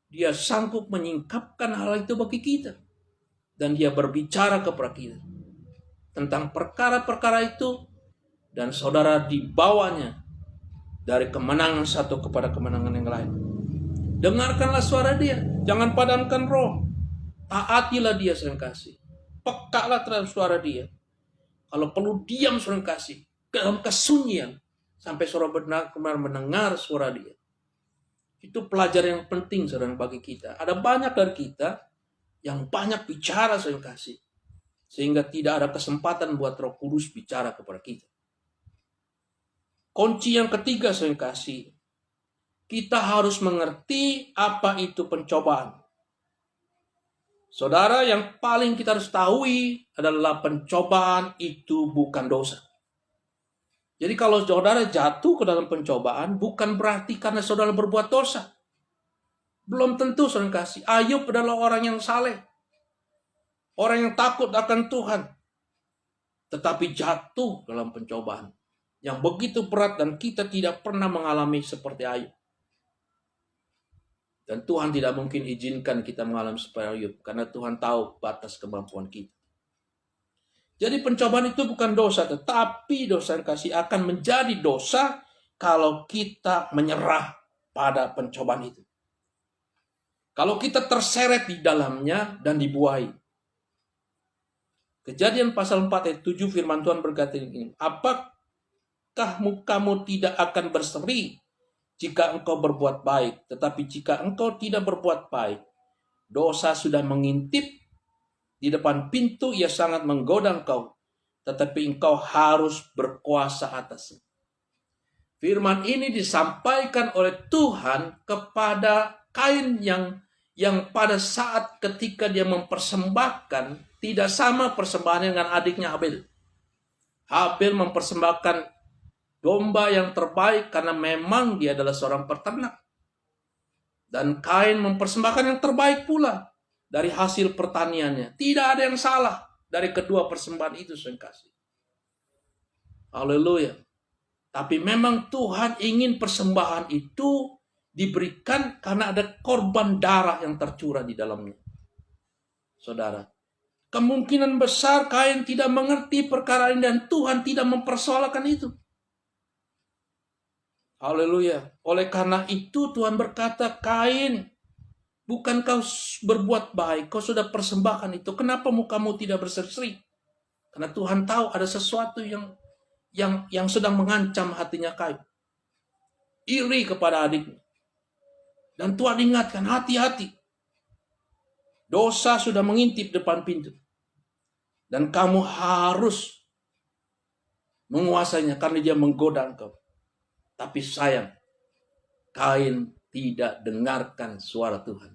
dia sanggup menyingkapkan hal itu bagi kita. Dan dia berbicara kepada kita tentang perkara-perkara itu. Dan saudara dibawanya dari kemenangan satu kepada kemenangan yang lain. Dengarkanlah suara dia. Jangan padamkan roh. Taatilah dia, saudara kasih. Pekalah terhadap suara dia. Kalau perlu diam, saudara kasih. Dalam kesunyian. Sampai saudara benar-benar mendengar suara dia. Itu pelajaran yang penting saudara bagi kita. Ada banyak dari kita yang banyak bicara saudara kasih. Sehingga tidak ada kesempatan buat Roh Kudus bicara kepada kita. Kunci yang ketiga saudara kasih. Kita harus mengerti apa itu pencobaan. Saudara, yang paling kita harus tahu adalah pencobaan itu bukan dosa. Jadi kalau saudara jatuh ke dalam pencobaan, bukan berarti karena saudara berbuat dosa. Belum tentu, saudara kasih. Ayub adalah orang yang saleh. Orang yang takut akan Tuhan. Tetapi jatuh dalam pencobaan yang begitu berat dan kita tidak pernah mengalami seperti Ayub. Dan Tuhan tidak mungkin izinkan kita mengalami seperti Ayub. Karena Tuhan tahu batas kemampuan kita. Jadi pencobaan itu bukan dosa. Tetapi dosa yang kasih akan menjadi dosa kalau kita menyerah pada pencobaan itu. Kalau kita terseret di dalamnya dan dibuai. Kejadian pasal 4 ayat 7 firman Tuhan berkata ini. Apakah kamu tidak akan berseri jika engkau berbuat baik, tetapi jika engkau tidak berbuat baik, dosa sudah mengintip di depan pintu, ia sangat menggoda engkau, tetapi engkau harus berkuasa atasnya. Firman ini disampaikan oleh Tuhan kepada Kain yang pada saat ketika dia mempersembahkan, tidak sama persembahannya dengan adiknya Habel. Habel mempersembahkan domba yang terbaik karena memang dia adalah seorang peternak. Dan Kain mempersembahkan yang terbaik pula dari hasil pertaniannya. Tidak ada yang salah dari kedua persembahan itu, saudara kasih. Haleluya. Tapi memang Tuhan ingin persembahan itu diberikan karena ada korban darah yang tercurah di dalamnya. saudara. Kemungkinan besar Kain tidak mengerti perkara ini dan Tuhan tidak mempersoalkan itu. Haleluya. Oleh karena itu Tuhan berkata, Kain, bukan kau berbuat baik, kau sudah persembahkan itu. Kenapa mukamu tidak berseri-seri? Karena Tuhan tahu ada sesuatu yang sedang mengancam hatinya Kain. Iri kepada adiknya. Dan Tuhan ingatkan, hati-hati. Dosa sudah mengintip depan pintu. Dan kamu harus menguasainya karena dia menggoda engkau. Tapi sayang, Kain tidak dengarkan suara Tuhan.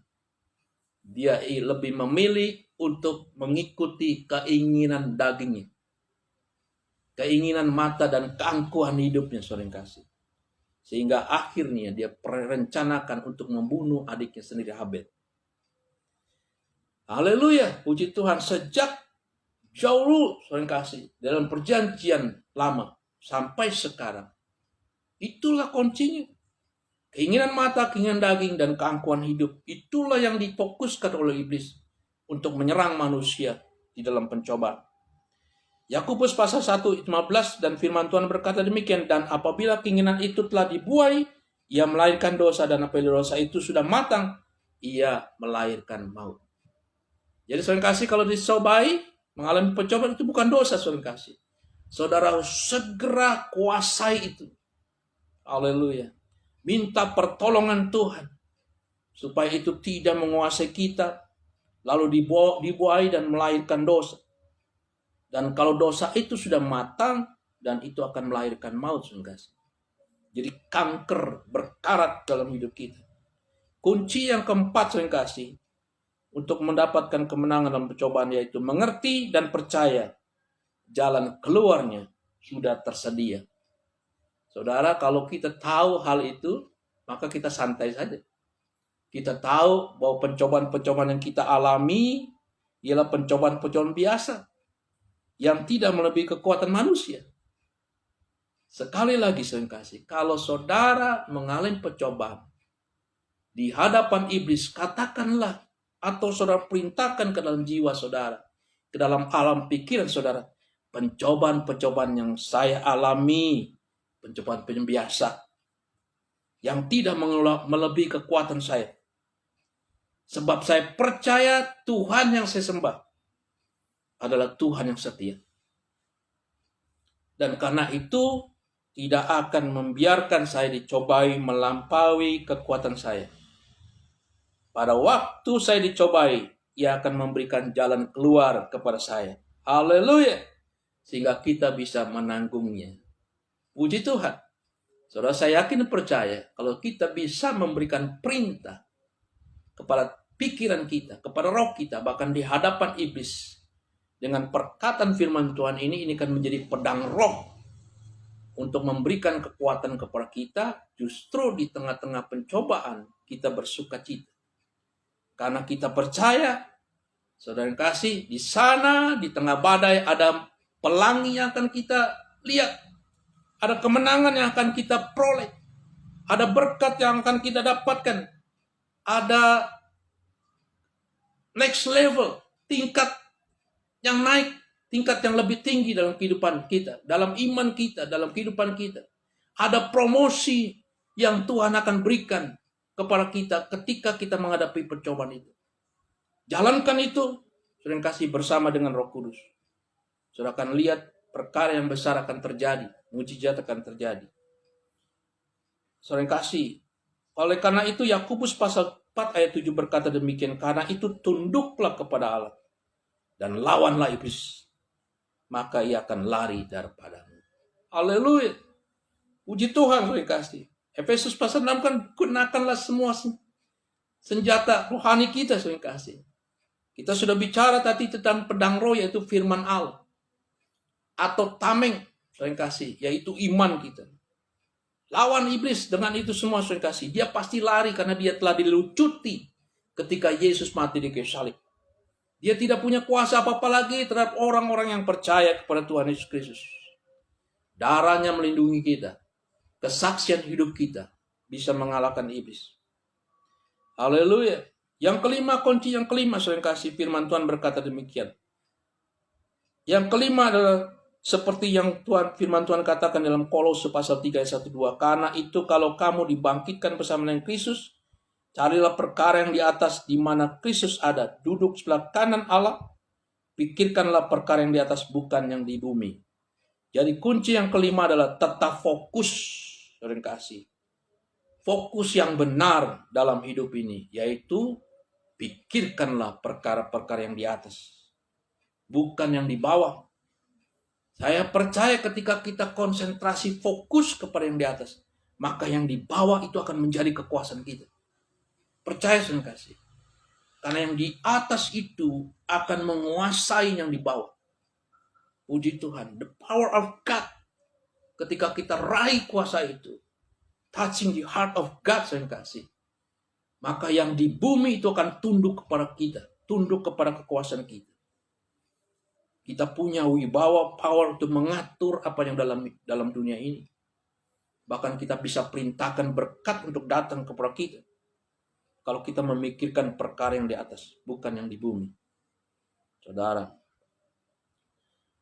Dia lebih memilih untuk mengikuti keinginan dagingnya. Keinginan mata dan keangkuhan hidupnya, saudara yang kasih. Sehingga akhirnya dia merencanakan untuk membunuh adiknya sendiri, Habel. Haleluya, puji Tuhan. Sejak jauh dulu, saudara kasih, dalam perjanjian lama sampai sekarang, itulah kuncinya. Keinginan mata, keinginan daging, dan keangkuhan hidup, itulah yang difokuskan oleh iblis untuk menyerang manusia di dalam pencobaan. Yakobus pasal 1 ayat 15, dan firman Tuhan berkata demikian, dan apabila keinginan itu telah dibuai, ia melahirkan dosa, dan apabila dosa itu sudah matang, ia melahirkan maut. Jadi saudara kasih, kalau dicobai, mengalami pencobaan, itu bukan dosa, saudara kasih. Saudara harus segera kuasai itu. Haleluya. Minta pertolongan Tuhan supaya itu tidak menguasai kita, lalu dibuai dan melahirkan dosa. Dan kalau dosa itu sudah matang, dan itu akan melahirkan maut, saudara kasih. Jadi kanker berkarat dalam hidup kita. Kunci yang keempat, saudara kasih, untuk mendapatkan kemenangan dalam percobaan, yaitu mengerti dan percaya jalan keluarnya sudah tersedia. Saudara, kalau kita tahu hal itu, maka kita santai saja. Kita tahu bahwa pencobaan-pencobaan yang kita alami ialah pencobaan-pencobaan biasa yang tidak melebihi kekuatan manusia. Sekali lagi saya kasih, kalau saudara mengalami pencobaan di hadapan iblis, katakanlah atau saudara perintahkan ke dalam jiwa saudara, ke dalam alam pikiran saudara, pencobaan-pencobaan yang saya alami, pencobaan-pencobaan biasa yang tidak melebihi kekuatan saya. Sebab saya percaya Tuhan yang saya sembah adalah Tuhan yang setia. Dan karena itu tidak akan membiarkan saya dicobai melampaui kekuatan saya. Pada waktu saya dicobai, Ia akan memberikan jalan keluar kepada saya. Haleluya. Sehingga kita bisa menanggungnya. Puji Tuhan. Saudara, saya yakin dan percaya kalau kita bisa memberikan perintah kepada pikiran kita, kepada roh kita, bahkan di hadapan iblis, dengan perkataan firman Tuhan ini kan menjadi pedang roh untuk memberikan kekuatan kepada kita. Justru di tengah-tengah pencobaan kita bersukacita karena kita percaya, saudara yang kasih, di sana di tengah badai ada pelangi yang akan kita lihat, ada kemenangan yang akan kita peroleh, ada berkat yang akan kita dapatkan, ada next level, tingkat yang naik, tingkat yang lebih tinggi dalam kehidupan kita, dalam iman kita, dalam kehidupan kita. Ada promosi yang Tuhan akan berikan kepada kita ketika kita menghadapi percobaan itu. Jalankan itu, saudara kasih, bersama dengan Roh Kudus. Saudara akan lihat perkara yang besar akan terjadi, mujizat akan terjadi. Saudara kasih, oleh karena itu Yakobus pasal 4 ayat 7 berkata demikian, karena itu tunduklah kepada Allah dan lawanlah iblis, maka ia akan lari daripadamu. Haleluya. Puji Tuhan, saudara kasih. Efesus pasal 6 kan, gunakanlah semua senjata rohani kita, saudara kasih. Kita sudah bicara tadi tentang pedang roh, yaitu firman Allah. Atau tameng, saudara kasih, yaitu iman kita. Lawan iblis dengan itu semua, saudara kasih. Dia pasti lari karena dia telah dilucuti ketika Yesus mati di kayu salib. Dia tidak punya kuasa apa-apa lagi terhadap orang-orang yang percaya kepada Tuhan Yesus Kristus. Darahnya melindungi kita. Kesaksian hidup kita bisa mengalahkan iblis. Haleluya. Yang kelima, kunci yang kelima, saudara yang kasih, firman Tuhan berkata demikian. Yang kelima adalah seperti yang firman Tuhan katakan dalam Kolose pasal 3 ayat 1-2. Karena itu kalau kamu dibangkitkan bersama dengan Kristus, carilah perkara yang di atas di mana Kristus ada, duduk sebelah kanan Allah. Pikirkanlah perkara yang di atas, bukan yang di bumi. Jadi kunci yang kelima adalah tetap fokus, saudara yang kasih. Fokus yang benar dalam hidup ini, yaitu pikirkanlah perkara-perkara yang di atas, bukan yang di bawah. Saya percaya ketika kita konsentrasi fokus kepada yang di atas, maka yang di bawah itu akan menjadi kekuasaan kita. Percaya saudara kasih. Karena yang di atas itu akan menguasai yang di bawah. Puji Tuhan. The power of God. Ketika kita raih kuasa itu, touching the heart of God saudara kasih, maka yang di bumi itu akan tunduk kepada kita, tunduk kepada kekuasaan kita. Kita punya wibawa, power untuk mengatur apa yang dalam dunia ini. Bahkan kita bisa perintahkan berkat untuk datang kepada kita. Kalau kita memikirkan perkara yang di atas, bukan yang di bumi. Saudara.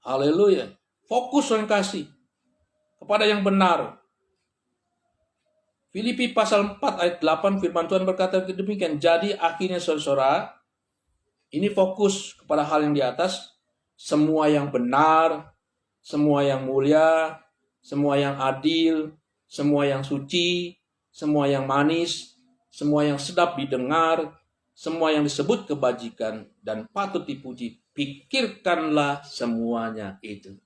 Haleluya. Fokus yang kasih kepada yang benar. Filipi pasal 4 ayat 8 firman Tuhan berkata demikian. Jadi akhirnya saudara, ini fokus kepada hal yang di atas. Semua yang benar, semua yang mulia, semua yang adil, semua yang suci, semua yang manis, semua yang sedap didengar, semua yang disebut kebajikan dan patut dipuji. Pikirkanlah semuanya itu.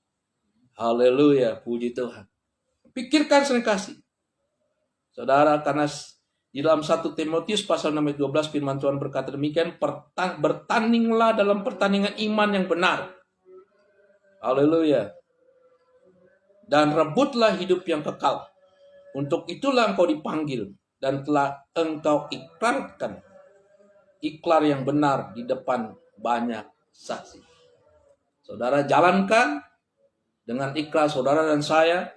Haleluya, puji Tuhan. Pikirkan saudara kasih. Saudara, karena di dalam 1 Timotius pasal 6 ayat 12 firman Tuhan berkata demikian, bertandinglah dalam pertandingan iman yang benar. Haleluya. Dan rebutlah hidup yang kekal. Untuk itulah engkau dipanggil dan telah engkau ikrarkan ikrar yang benar di depan banyak saksi. Saudara, jalankan dengan ikhlas saudara dan saya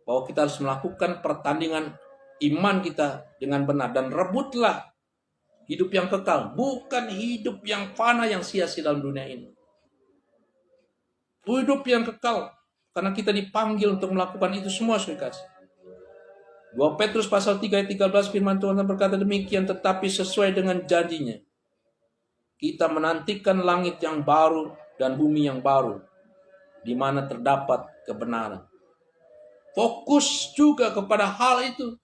bahwa kita harus melakukan pertandingan iman kita dengan benar dan rebutlah hidup yang kekal, bukan hidup yang fana yang sia-sia dalam dunia ini. Hidup yang kekal, karena kita dipanggil untuk melakukan itu semua, saudara. 2 Petrus pasal 3 ayat 13 firman Tuhan berkata demikian, tetapi sesuai dengan janjinya, kita menantikan langit yang baru dan bumi yang baru, di mana terdapat kebenaran. Fokus juga kepada hal itu.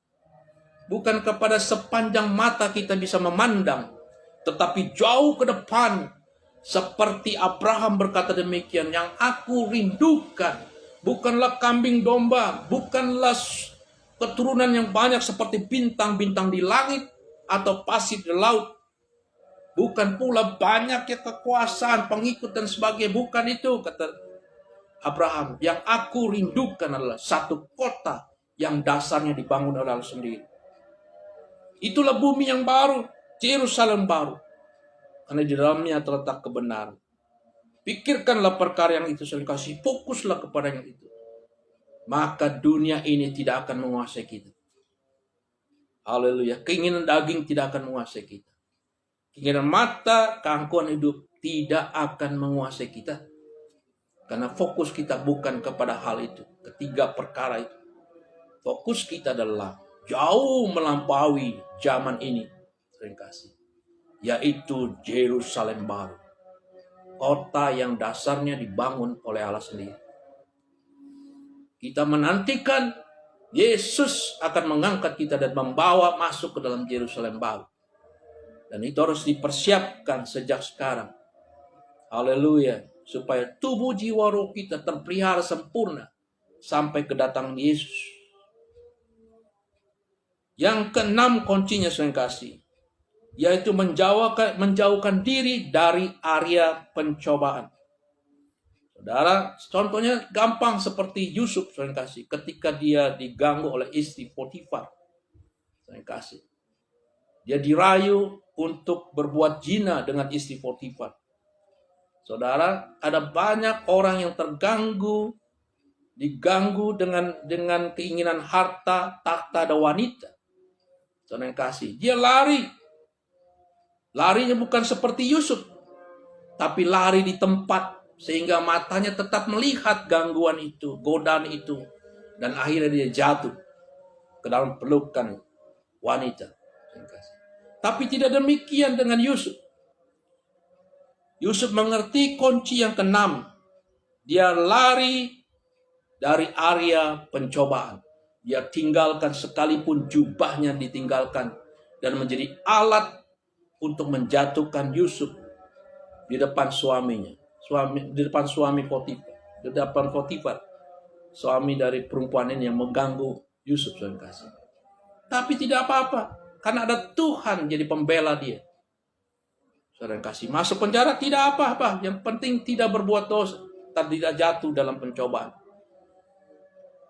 Bukan kepada sepanjang mata kita bisa memandang, tetapi jauh ke depan. Seperti Abraham berkata demikian, yang aku rindukan bukanlah kambing domba, bukanlah keturunan yang banyak seperti bintang-bintang di langit atau pasir di laut. Bukan pula banyaknya kekuasaan, pengikut dan sebagainya. Bukan itu, kata Abraham. Yang aku rindukan adalah satu kota yang dasarnya dibangun oleh Allah sendiri. Itulah bumi yang baru, Yerusalem baru. Karena di dalamnya terletak kebenaran. Pikirkanlah perkara yang itu, saudara kasih. Fokuslah kepada yang itu. Maka dunia ini tidak akan menguasai kita. Haleluya. Keinginan daging tidak akan menguasai kita. Keinginan mata, keangkuhan hidup tidak akan menguasai kita. Karena fokus kita bukan kepada hal itu. Ketiga perkara itu. Fokus kita adalah jauh melampaui zaman ini, terima kasih, yaitu Yerusalem baru, kota yang dasarnya dibangun oleh Allah sendiri. Kita menantikan Yesus akan mengangkat kita dan membawa masuk ke dalam Yerusalem baru, dan itu harus dipersiapkan sejak sekarang. Haleluya, supaya tubuh jiwa roh kita terpelihara sempurna sampai kedatangan Yesus. Yang keenam kuncinya, saudara kasih, yaitu menjauhkan diri dari area pencobaan. Saudara, contohnya gampang seperti Yusuf, saudara kasih, ketika dia diganggu oleh istri Potifar, saudara kasih. Dia dirayu untuk berbuat zina dengan istri Potifar. Saudara, ada banyak orang yang diganggu dengan keinginan harta, takhta, dan wanita. Saudara kasih, dia lari. Larinya bukan seperti Yusuf, tapi lari di tempat sehingga matanya tetap melihat gangguan itu, godaan itu. Dan akhirnya dia jatuh ke dalam pelukan wanita. Tapi tidak demikian dengan Yusuf. Yusuf mengerti kunci yang keenam. Dia lari dari area pencobaan. Dia tinggalkan sekalipun jubahnya ditinggalkan dan menjadi alat untuk menjatuhkan Yusuf di depan suaminya. Di depan suami Potifar. Di depan Potifar. Suami dari perempuan ini yang mengganggu Yusuf, saudara kasih. Tapi tidak apa-apa, karena ada Tuhan jadi pembela dia. Saudara kasih, masuk penjara tidak apa-apa, yang penting tidak berbuat dosa, tidak jatuh dalam pencobaan.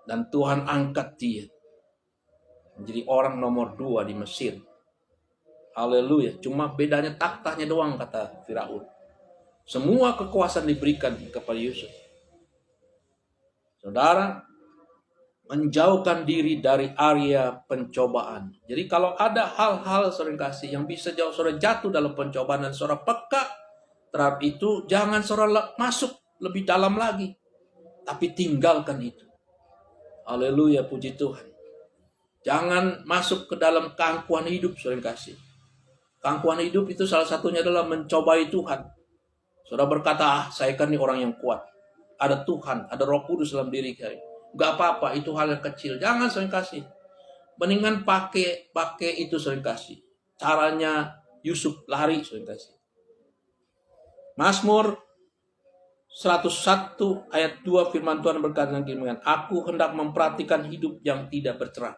Dan Tuhan angkat dia menjadi orang nomor 2 di Mesir. Haleluya. Cuma bedanya tahtanya doang, kata Firaun. Semua kekuasaan diberikan kepada Yusuf. Saudara, menjauhkan diri dari area pencobaan. Jadi kalau ada hal-hal saudara kasih yang bisa saudara jatuh dalam pencobaan dan saudara peka terhadap itu, jangan saudara masuk lebih dalam lagi, tapi tinggalkan itu. Haleluya, puji Tuhan. Jangan masuk ke dalam keangkuhan hidup, saudara kasih. Keangkuhan hidup itu salah satunya adalah mencobai Tuhan. Saudara berkata, saya kan ini orang yang kuat. Ada Tuhan, ada Roh Kudus dalam diri saya. Gak apa-apa, itu hal yang kecil. Jangan saudara kasih. Mendingan pakai itu saudara kasih. Caranya Yusuf lari saudara kasih. Mazmur 101 ayat 2 firman Tuhan berkata demikian, aku hendak memperhatikan hidup yang tidak bercerai.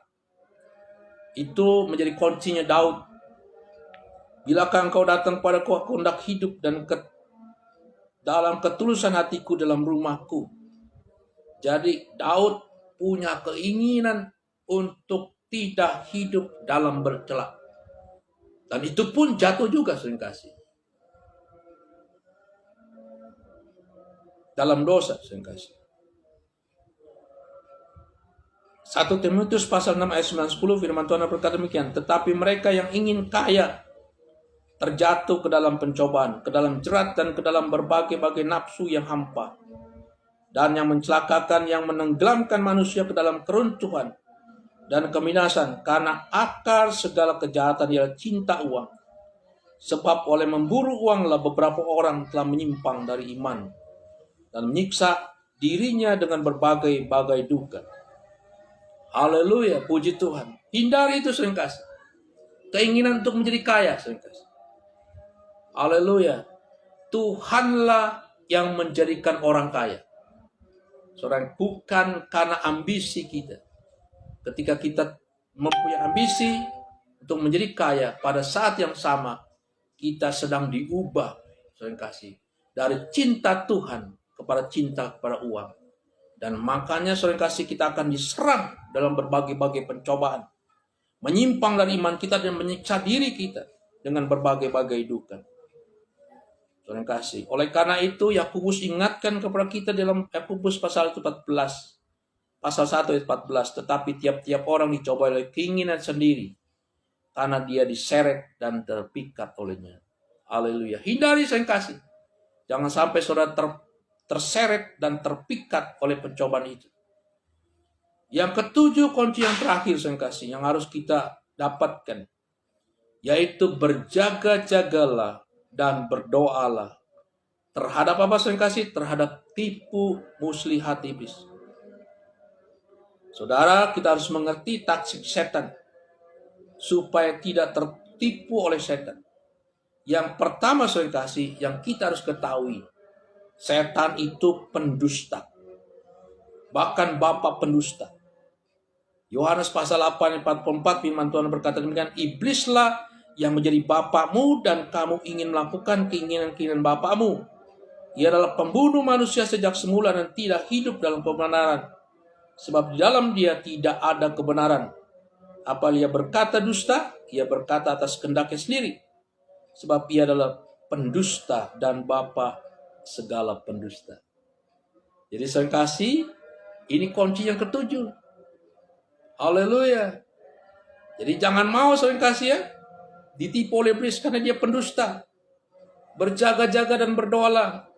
Itu menjadi kuncinya Daud. Bilakah engkau datang padaku, aku hendak hidup dan dalam ketulusan hatiku dalam rumahku. Jadi Daud punya keinginan untuk tidak hidup dalam bercela. Dan itu pun jatuh juga sering kasih. Dalam dosa sering kasih. 1 Timotius pasal 6 ayat 9-10 firman Tuhan berkata demikian. Tetapi mereka yang ingin kaya terjatuh ke dalam pencobaan, ke dalam jerat dan ke dalam berbagai-bagai nafsu yang hampa. Dan yang mencelakakan, yang menenggelamkan manusia ke dalam keruntuhan dan kebinasan. Karena akar segala kejahatan ialah cinta uang. Sebab oleh memburu uanglah beberapa orang telah menyimpang dari iman dan menyiksa dirinya dengan berbagai-bagai duka. Haleluya, puji Tuhan. Hindari itu sering kasih. Keinginan untuk menjadi kaya sering kasih. Haleluya. Tuhanlah yang menjadikan orang kaya. Seorang bukan karena ambisi kita. Ketika kita mempunyai ambisi untuk menjadi kaya, pada saat yang sama kita sedang diubah, sering kasih, dari cinta Tuhan kepada cinta kepada uang. Dan makanya sering kasih kita akan diserang dalam berbagai-bagai pencobaan, menyimpang dari iman kita dan menyiksa diri kita dengan berbagai-bagai duka. Sering kasih. Oleh karena itu Yakobus ingatkan kepada kita dalam Yakobus pasal 14, pasal 1 ayat 14, tetapi tiap-tiap orang dicoba oleh keinginan sendiri, karena dia diseret dan terpikat olehnya. Haleluya. Hindari sering kasih. Jangan sampai saudara terseret dan terpikat oleh pencobaan itu. Yang ketujuh, kunci yang terakhir sering kasih yang harus kita dapatkan, yaitu berjaga-jagalah dan berdoalah terhadap apa sering kasih? Terhadap tipu muslihat iblis. Saudara, kita harus mengerti taktik setan supaya tidak tertipu oleh setan. Yang pertama sering kasih yang kita harus ketahui, setan itu pendusta. Bahkan bapa pendusta. Yohanes pasal 8 ayat 44 firman Tuhan berkata demikian, iblislah yang menjadi bapamu dan kamu ingin melakukan keinginan-keinginan bapamu. Ia adalah pembunuh manusia sejak semula dan tidak hidup dalam kebenaran. Sebab di dalam dia tidak ada kebenaran. Apa ia berkata dusta? Ia berkata atas kehendaknya sendiri. Sebab ia adalah pendusta dan bapa segala pendusta. Jadi saya kasih, ini kunci yang ketujuh. Haleluya. Jadi jangan mau sering kasih ya. ditipu oleh iblis karena dia pendusta. Berjaga-jaga dan berdoalah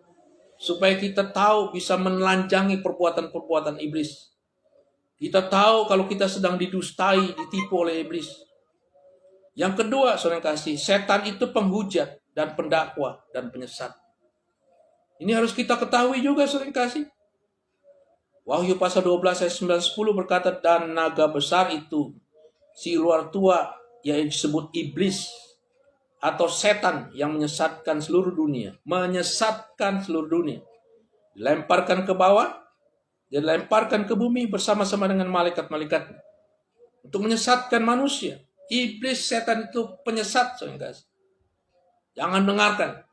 supaya kita tahu bisa menelanjangi perbuatan-perbuatan iblis. Kita tahu kalau kita sedang didustai, ditipu oleh iblis. Yang kedua, saudara yang kasih, setan itu penghujat dan pendakwa dan penyesat. Ini harus kita ketahui juga, saudara yang kasih. Wahyu pasal 12 ayat 9-10 berkata, dan naga besar itu, si luar tua yang disebut iblis atau setan yang menyesatkan seluruh dunia. Menyesatkan seluruh dunia. Dilemparkan ke bawah, dilemparkan ke bumi bersama-sama dengan malaikat-malaikat. Untuk menyesatkan manusia. Iblis, setan itu penyesat, saudara. Jangan dengarkan.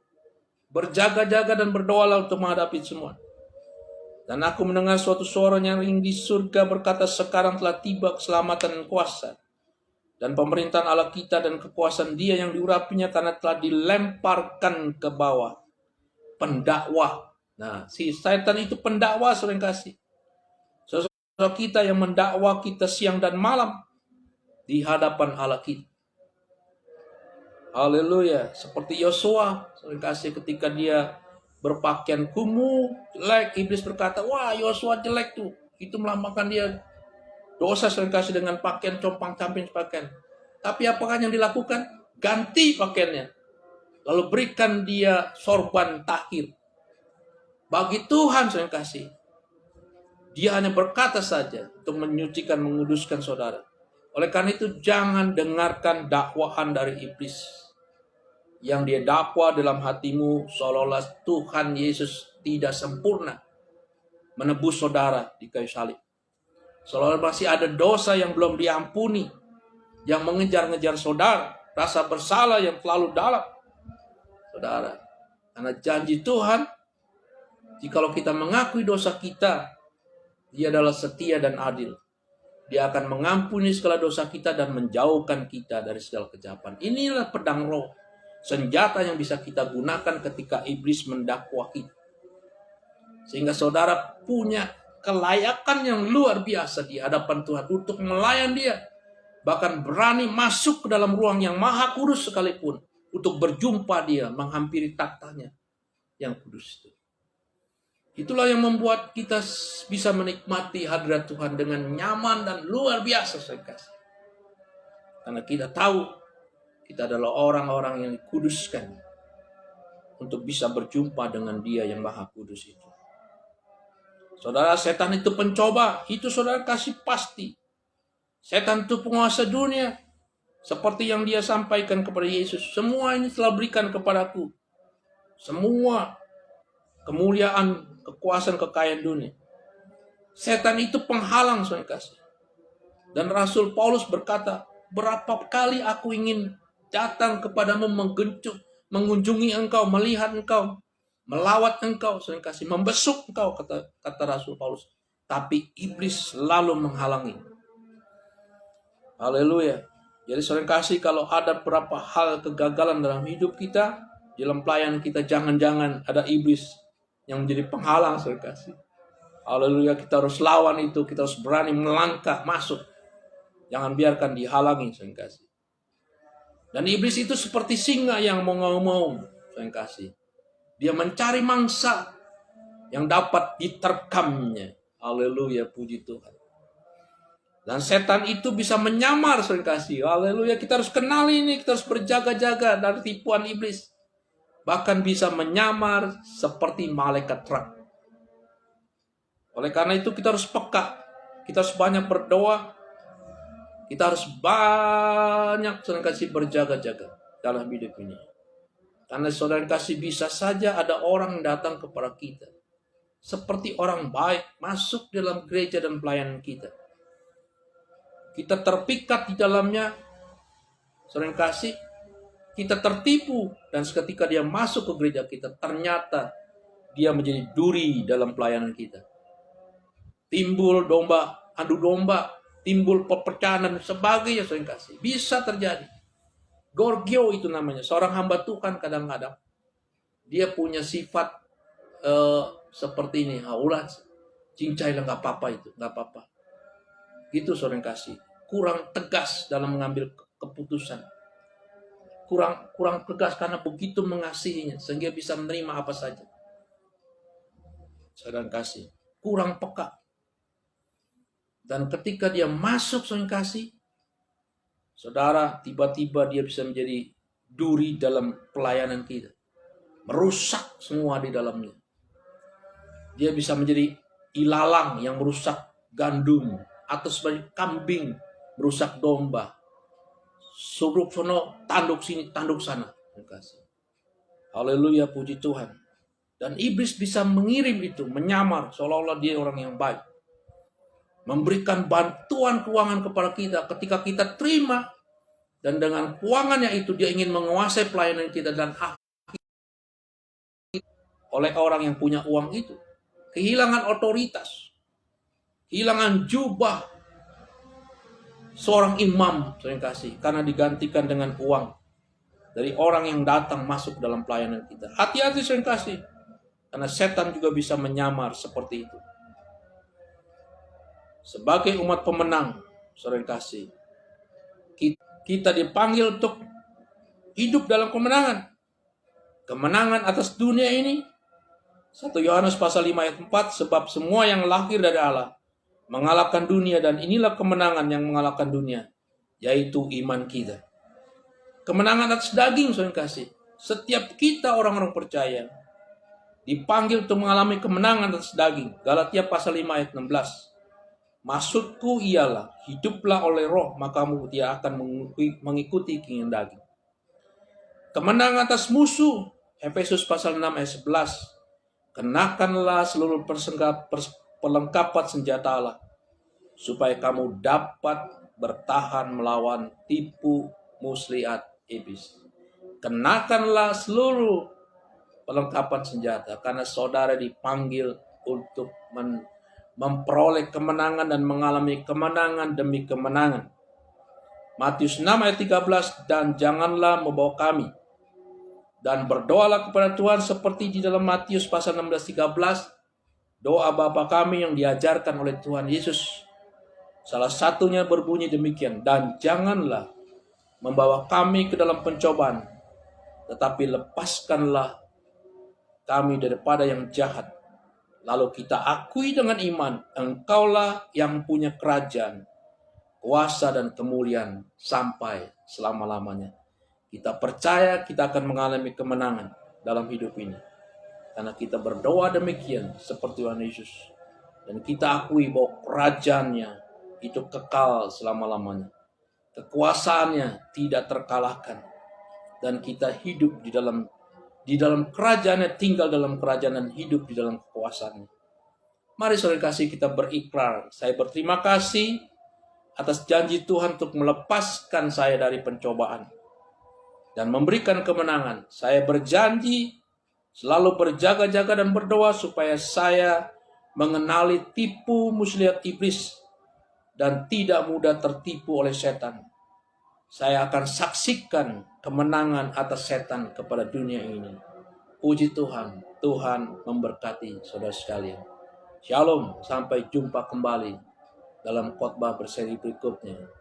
Berjaga-jaga dan berdoalah untuk menghadapi semua. Dan aku mendengar suatu suara nyaring di surga berkata, sekarang telah tiba keselamatan dan kuasa dan pemerintahan Allah kita dan kekuasaan Dia yang diurapinya karena telah dilemparkan ke bawah. Pendakwa. Nah, si setan itu pendakwa, saudara yang kasih. Saudara kita yang mendakwa kita siang dan malam di hadapan Allah kita. Haleluya. Seperti Yosua, saudara yang kasih, ketika dia berpakaian kumuh, jelek, iblis berkata, wah Yosua jelek tuh. Itu melambangkan dia dosa, saudara yang kasih, dengan pakaian compang-camping pakaian. Tapi apakah yang dilakukan? Ganti pakaiannya. Lalu berikan dia sorban tahir. Bagi Tuhan, saudara yang kasih, dia hanya berkata saja untuk menyucikan, menguduskan saudara. Oleh karena itu, jangan dengarkan dakwaan dari iblis. Yang dia dakwa dalam hatimu seolah-olah Tuhan Yesus tidak sempurna menebus saudara di kayu salib. Seolah-olah masih ada dosa yang belum diampuni, yang mengejar-ngejar saudara, rasa bersalah yang terlalu dalam. Saudara, karena janji Tuhan, jikalau kita mengakui dosa kita, Dia adalah setia dan adil. Dia akan mengampuni segala dosa kita dan menjauhkan kita dari segala kejahatan. Inilah pedang roh, senjata yang bisa kita gunakan ketika iblis mendakwa kita. Sehingga saudara punya kelayakan yang luar biasa di hadapan Tuhan untuk melayan Dia. Bahkan berani masuk ke dalam ruang yang maha kudus sekalipun untuk berjumpa Dia, menghampiri tahtanya yang kudus itu. Itulah yang membuat kita bisa menikmati hadirat Tuhan dengan nyaman dan luar biasa, saya kasih. Karena kita tahu kita adalah orang-orang yang dikuduskan untuk bisa berjumpa dengan Dia yang maha kudus itu. Saudara, setan itu pencoba, itu saudara kasih pasti. Setan itu penguasa dunia. Seperti yang Dia sampaikan kepada Yesus. Semua ini telah berikan kepadaku. Semua kemuliaan, kekuasaan, kekayaan dunia. Setan itu penghalang, saudara kasih. Dan Rasul Paulus berkata, berapa kali aku ingin datang kepadamu, mengunjungi engkau, melihat engkau, melawat engkau, saudara kasih, membesuk engkau, kata Rasul Paulus. Tapi iblis selalu menghalangi. Haleluya. Jadi saudara kasih, kalau ada beberapa hal kegagalan dalam hidup kita, dalam pelayanan kita, jangan-jangan ada iblis yang menjadi penghalang, saudara kasih. Haleluya, kita harus lawan itu, kita harus berani melangkah masuk. Jangan biarkan dihalangi, saudara kasih. Dan iblis itu seperti singa yang mengaum-ngaum, saudara kasih. Dia mencari mangsa yang dapat diterkamnya. Haleluya, puji Tuhan. Dan setan itu bisa menyamar, saudara kasih. Haleluya, kita harus kenal ini, kita harus berjaga-jaga dari tipuan iblis. Bahkan bisa menyamar seperti malaikat terang. Oleh karena itu kita harus peka. Kita harus banyak berdoa. Kita harus banyak, saudara kasih, berjaga-jaga dalam hidup ini. Karena saudara kasih, bisa saja ada orang datang kepada kita seperti orang baik, masuk dalam gereja dan pelayanan kita. Kita terpikat di dalamnya, saudara kasih, kita tertipu, dan seketika dia masuk ke gereja kita, ternyata dia menjadi duri dalam pelayanan kita. Timbul domba, adu domba, timbul perpecahan dan sebagainya, saudara kasih. Bisa terjadi. Gorgio itu namanya, seorang hamba Tuhan kadang-kadang dia punya sifat seperti ini, ulah cincailah, nggak apa-apa itu, nggak apa-apa. Gitu, saudara kasih. Kurang tegas dalam mengambil keputusan. kurang tegas karena begitu mengasihinya sehingga bisa menerima apa saja. Saudara kasih, kurang peka. Dan ketika dia masuk saudara kasih, saudara, tiba-tiba dia bisa menjadi duri dalam pelayanan kita. Merusak semua di dalamnya. Dia bisa menjadi ilalang yang merusak gandum, atau sebagai kambing merusak domba. Suruh sono, tanduk sini, tanduk sana. Terima kasih. Haleluya, puji Tuhan. Dan iblis bisa mengirim itu, menyamar seolah-olah dia orang yang baik. Memberikan bantuan keuangan kepada kita ketika kita terima. Dan dengan keuangannya itu dia ingin menguasai pelayanan kita dan oleh orang yang punya uang itu. Kehilangan otoritas. Kehilangan jubah seorang imam, saya kasih, karena digantikan dengan uang dari orang yang datang masuk dalam pelayanan kita. Hati-hati saya kasih, karena setan juga bisa menyamar seperti itu. Sebagai umat pemenang, saya kasih, kita dipanggil untuk hidup dalam kemenangan. Kemenangan atas dunia ini. 1 Yohanes pasal 5 ayat 4, sebab semua yang lahir dari Allah mengalahkan dunia, dan inilah kemenangan yang mengalahkan dunia, yaitu iman kita. Kemenangan atas daging, saudara kasih. Setiap kita orang-orang percaya dipanggil untuk mengalami kemenangan atas daging. Galatia pasal 5 ayat 16. Maksudku ialah, hiduplah oleh roh, maka kamu tidak akan mengikuti keinginan daging. Kemenangan atas musuh, Efesus pasal 6 ayat 11. Kenakanlah seluruh perlengkapan senjata Allah, supaya kamu dapat bertahan melawan tipu muslihat iblis. Kenakanlah seluruh perlengkapan senjata, karena saudara dipanggil untuk memperoleh kemenangan dan mengalami kemenangan demi kemenangan. Matius 6 ayat 13, dan janganlah membawa kami, dan berdoalah kepada Tuhan seperti di dalam Matius pasal 16-13, doa Bapa kami yang diajarkan oleh Tuhan Yesus. Salah satunya berbunyi demikian, dan janganlah membawa kami ke dalam pencobaan, tetapi lepaskanlah kami daripada yang jahat. Lalu kita akui dengan iman, Engkaulah yang punya kerajaan, kuasa dan kemuliaan sampai selama-lamanya. Kita percaya kita akan mengalami kemenangan dalam hidup ini. Karena kita berdoa demikian seperti Tuhan Yesus. Dan kita akui bahwa kerajaannya itu kekal selama-lamanya. Kekuasaannya tidak terkalahkan. Dan kita hidup di dalam kerajaannya, tinggal dalam kerajaan dan hidup di dalam kekuasaannya. Mari saudara kasih, kita berikrar. Saya berterima kasih atas janji Tuhan untuk melepaskan saya dari pencobaan dan memberikan kemenangan. Saya berjanji selalu berjaga-jaga dan berdoa supaya saya mengenali tipu muslihat iblis dan tidak mudah tertipu oleh setan. Saya akan saksikan kemenangan atas setan kepada dunia ini. Puji Tuhan, Tuhan memberkati saudara sekalian. Shalom, sampai jumpa kembali dalam khotbah berseri berikutnya.